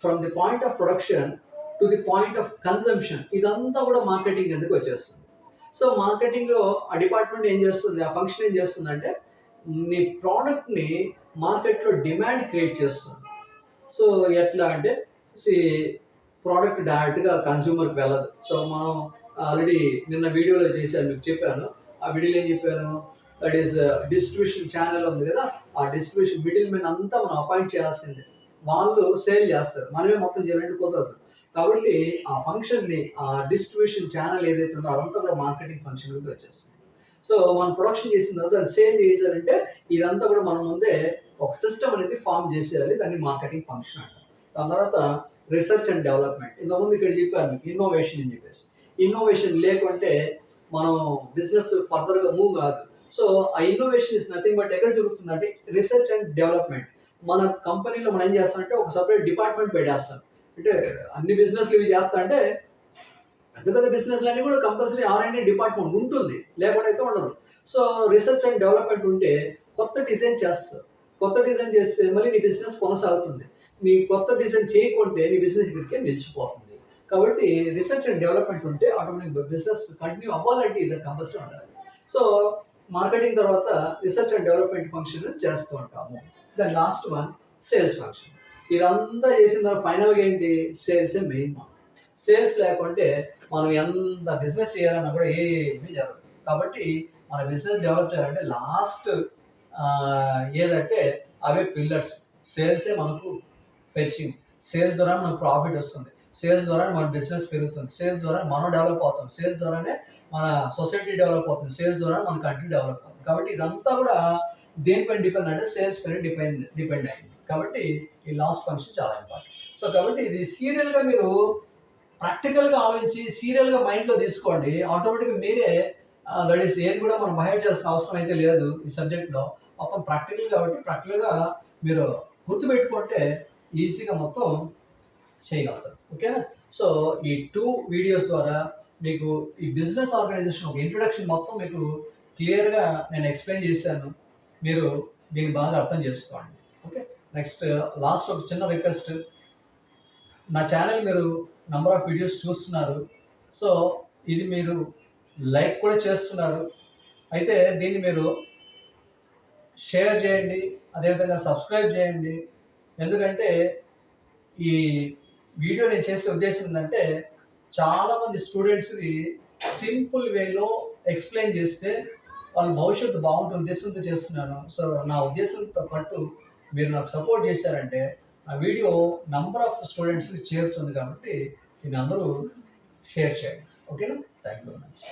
Speaker 1: from the point of production to the point of consumption, ఇదంతా కూడా మార్కెటింగ్ ఎందుకు వచ్చేస్తుంది. సో మార్కెటింగ్లో ఆ డిపార్ట్మెంట్ ఏం చేస్తుంది, ఆ ఫంక్షన్ ఏం చేస్తుంది అంటే నీ ప్రోడక్ట్ని మార్కెట్లో డిమాండ్ క్రియేట్ చేస్తుంది. సో ఎట్లా అంటే ప్రోడక్ట్ డైరెక్ట్గా కన్స్యూమర్కి వెళ్ళదు. సో మనం ఆల్రెడీ నిన్న వీడియోలో చేశాను, మీకు చెప్పాను. ఆ వీడియోలో ఏం చెప్పాను, దట్ ఈస్ డిస్ట్రిబ్యూషన్ ఛానల్ ఉంది కదా, ఆ డిస్ట్రిబ్యూషన్ మిడిల్ మెన్ అంతా మనం అపాయింట్ చేయాల్సిందే. వాళ్ళు సేల్ చేస్తారు, మనమే మొత్తం చేయాలంటే కుదరదు. కాబట్టి ఆ ఫంక్షన్ని, ఆ డిస్ట్రిబ్యూషన్ ఛానల్ ఏదైతే ఉందో అదంతా కూడా మార్కెటింగ్ ఫంక్షన్ కింద వచ్చేస్తుంది. సో మనం ప్రొడక్షన్ చేసిన తర్వాత అది సేల్ చేయాలంటే ఇదంతా కూడా మనం ముందే ఒక సిస్టమ్ అనేది ఫామ్ చేసేయాలి, దాన్ని మార్కెటింగ్ ఫంక్షన్ అంటారు. దాని తర్వాత రీసెర్చ్ అండ్ డెవలప్మెంట్. ఇంతకుముందు ఇక్కడ చెప్పాను ఇన్నోవేషన్ అని చెప్పేసి. ఇన్నోవేషన్ లేకుంటే మనం బిజినెస్ ఫర్దర్గా మూవ్ కాదు. సో ఆ ఇన్నోవేషన్ ఇస్ నథింగ్ బట్ ఎక్కడ జరుగుతుందంటే రీసెర్చ్ అండ్ డెవలప్మెంట్. మన కంపెనీలో మనం ఏం చేస్తామంటే ఒక సపరేట్ డిపార్ట్మెంట్ పెట్టేస్తాం. అంటే అన్ని బిజినెస్లు ఇవి చేస్తా అంటే పెద్ద పెద్ద బిజినెస్లు అన్నీ కూడా కంపల్సరీ R&D డిపార్ట్మెంట్ ఉంటుంది, లేకుండా అయితే ఉండదు. సో రీసెర్చ్ అండ్ డెవలప్మెంట్ ఉంటే కొత్త డిజైన్ చేస్తారు. కొత్త డిజైన్ చేస్తే మళ్ళీ నీ బిజినెస్ కొనసాగుతుంది. నీ కొత్త డిజైన్ చేయకుంటే నీ బిజినెస్ ఇక్కడికే నిలిచిపోతుంది. కాబట్టి రీసెర్చ్ అండ్ డెవలప్మెంట్ ఉంటే ఆటోమేటిక్ బిజినెస్ కంటిన్యూ అవ్వాలంటే ఇది కంపల్సరీ ఉండాలి. సో మార్కెటింగ్ తర్వాత రీసెర్చ్ అండ్ డెవలప్మెంట్ ఫంక్షన్ చేస్తూ ఉంటాము. దాని లాస్ట్ వన్ సేల్స్ ఫంక్షన్. ఇదంతా చేసిన తర్వాత ఫైనల్గా ఏంటి, సేల్సే మెయిన్. సేల్స్ లేకుంటే మనం ఎంత బిజినెస్ చేయాలన్నా కూడా ఏమీ జరగదు. కాబట్టి మన బిజినెస్ డెవలప్ చేయాలంటే లాస్ట్ ఏదంటే అవే పిల్లర్స్. సేల్సే మనకు ఫెచ్చింగ్. సేల్స్ ద్వారా మనకు ప్రాఫిట్ వస్తుంది, సేల్స్ ద్వారా మన బిజినెస్ పెరుగుతుంది, సేల్స్ ద్వారా మనం డెవలప్ అవుతాం, సేల్స్ ద్వారానే మన సొసైటీ డెవలప్ అవుతుంది, సేల్స్ ద్వారా మన కంట్రీ డెవలప్ అవుతుంది. కాబట్టి ఇదంతా కూడా దేనిపైన డిపెండ్ అంటే సేల్స్ పైన డిపెండ్ అయింది. కాబట్టి ఈ లాస్ట్ ఫంక్షన్ చాలా ఇంపార్టెంట్. సో కాబట్టి ఇది సీరియల్గా మీరు ప్రాక్టికల్గా ఆలోచించి సీరియల్గా మైండ్లో తీసుకోండి. ఆటోమేటిక్గా మీరే దట్ ఈస్ ఏది కూడా మనం బయట చేయాల్సిన అవసరం అయితే లేదు ఈ సబ్జెక్ట్లో. మొత్తం ప్రాక్టికల్ కాబట్టి ప్రాక్టికల్గా మీరు గుర్తుపెట్టుకుంటే ఈజీగా మొత్తం చేయగలుగుతారు. ఓకేనా? సో ఈ 2 వీడియోస్ ద్వారా మీకు ఈ బిజినెస్ ఆర్గనైజేషన్ ఒక ఇంట్రొడక్షన్ మొత్తం మీకు క్లియర్గా నేను ఎక్స్ప్లెయిన్ చేశాను. మీరు దీన్ని బాగా అర్థం చేసుకోండి. ఓకే, నెక్స్ట్ లాస్ట్ ఒక చిన్న రిక్వెస్ట్. నా ఛానల్ మీరు నంబర్ ఆఫ్ వీడియోస్ చూస్తున్నారు. సో ఇది మీరు లైక్ కూడా చేస్తున్నారు. అయితే దీన్ని మీరు షేర్ చేయండి, అదేవిధంగా సబ్స్క్రైబ్ చేయండి. ఎందుకంటే ఈ వీడియో నేను చేసే ఉద్దేశం ఏంటంటే చాలామంది స్టూడెంట్స్కి సింపుల్ వేలో ఎక్స్ప్లెయిన్ చేస్తే వాళ్ళ భవిష్యత్తు బాగుంటుంది ఉద్దేశంతో చేస్తున్నాను. సో నా ఉద్దేశంతో పాటు మీరు నాకు సపోర్ట్ చేశారంటే ఆ వీడియో నంబర్ ఆఫ్ స్టూడెంట్స్కి చేరుతుంది. కాబట్టి దీన్ని అందరూ షేర్ చేయండి. ఓకేనా? Thank you very much.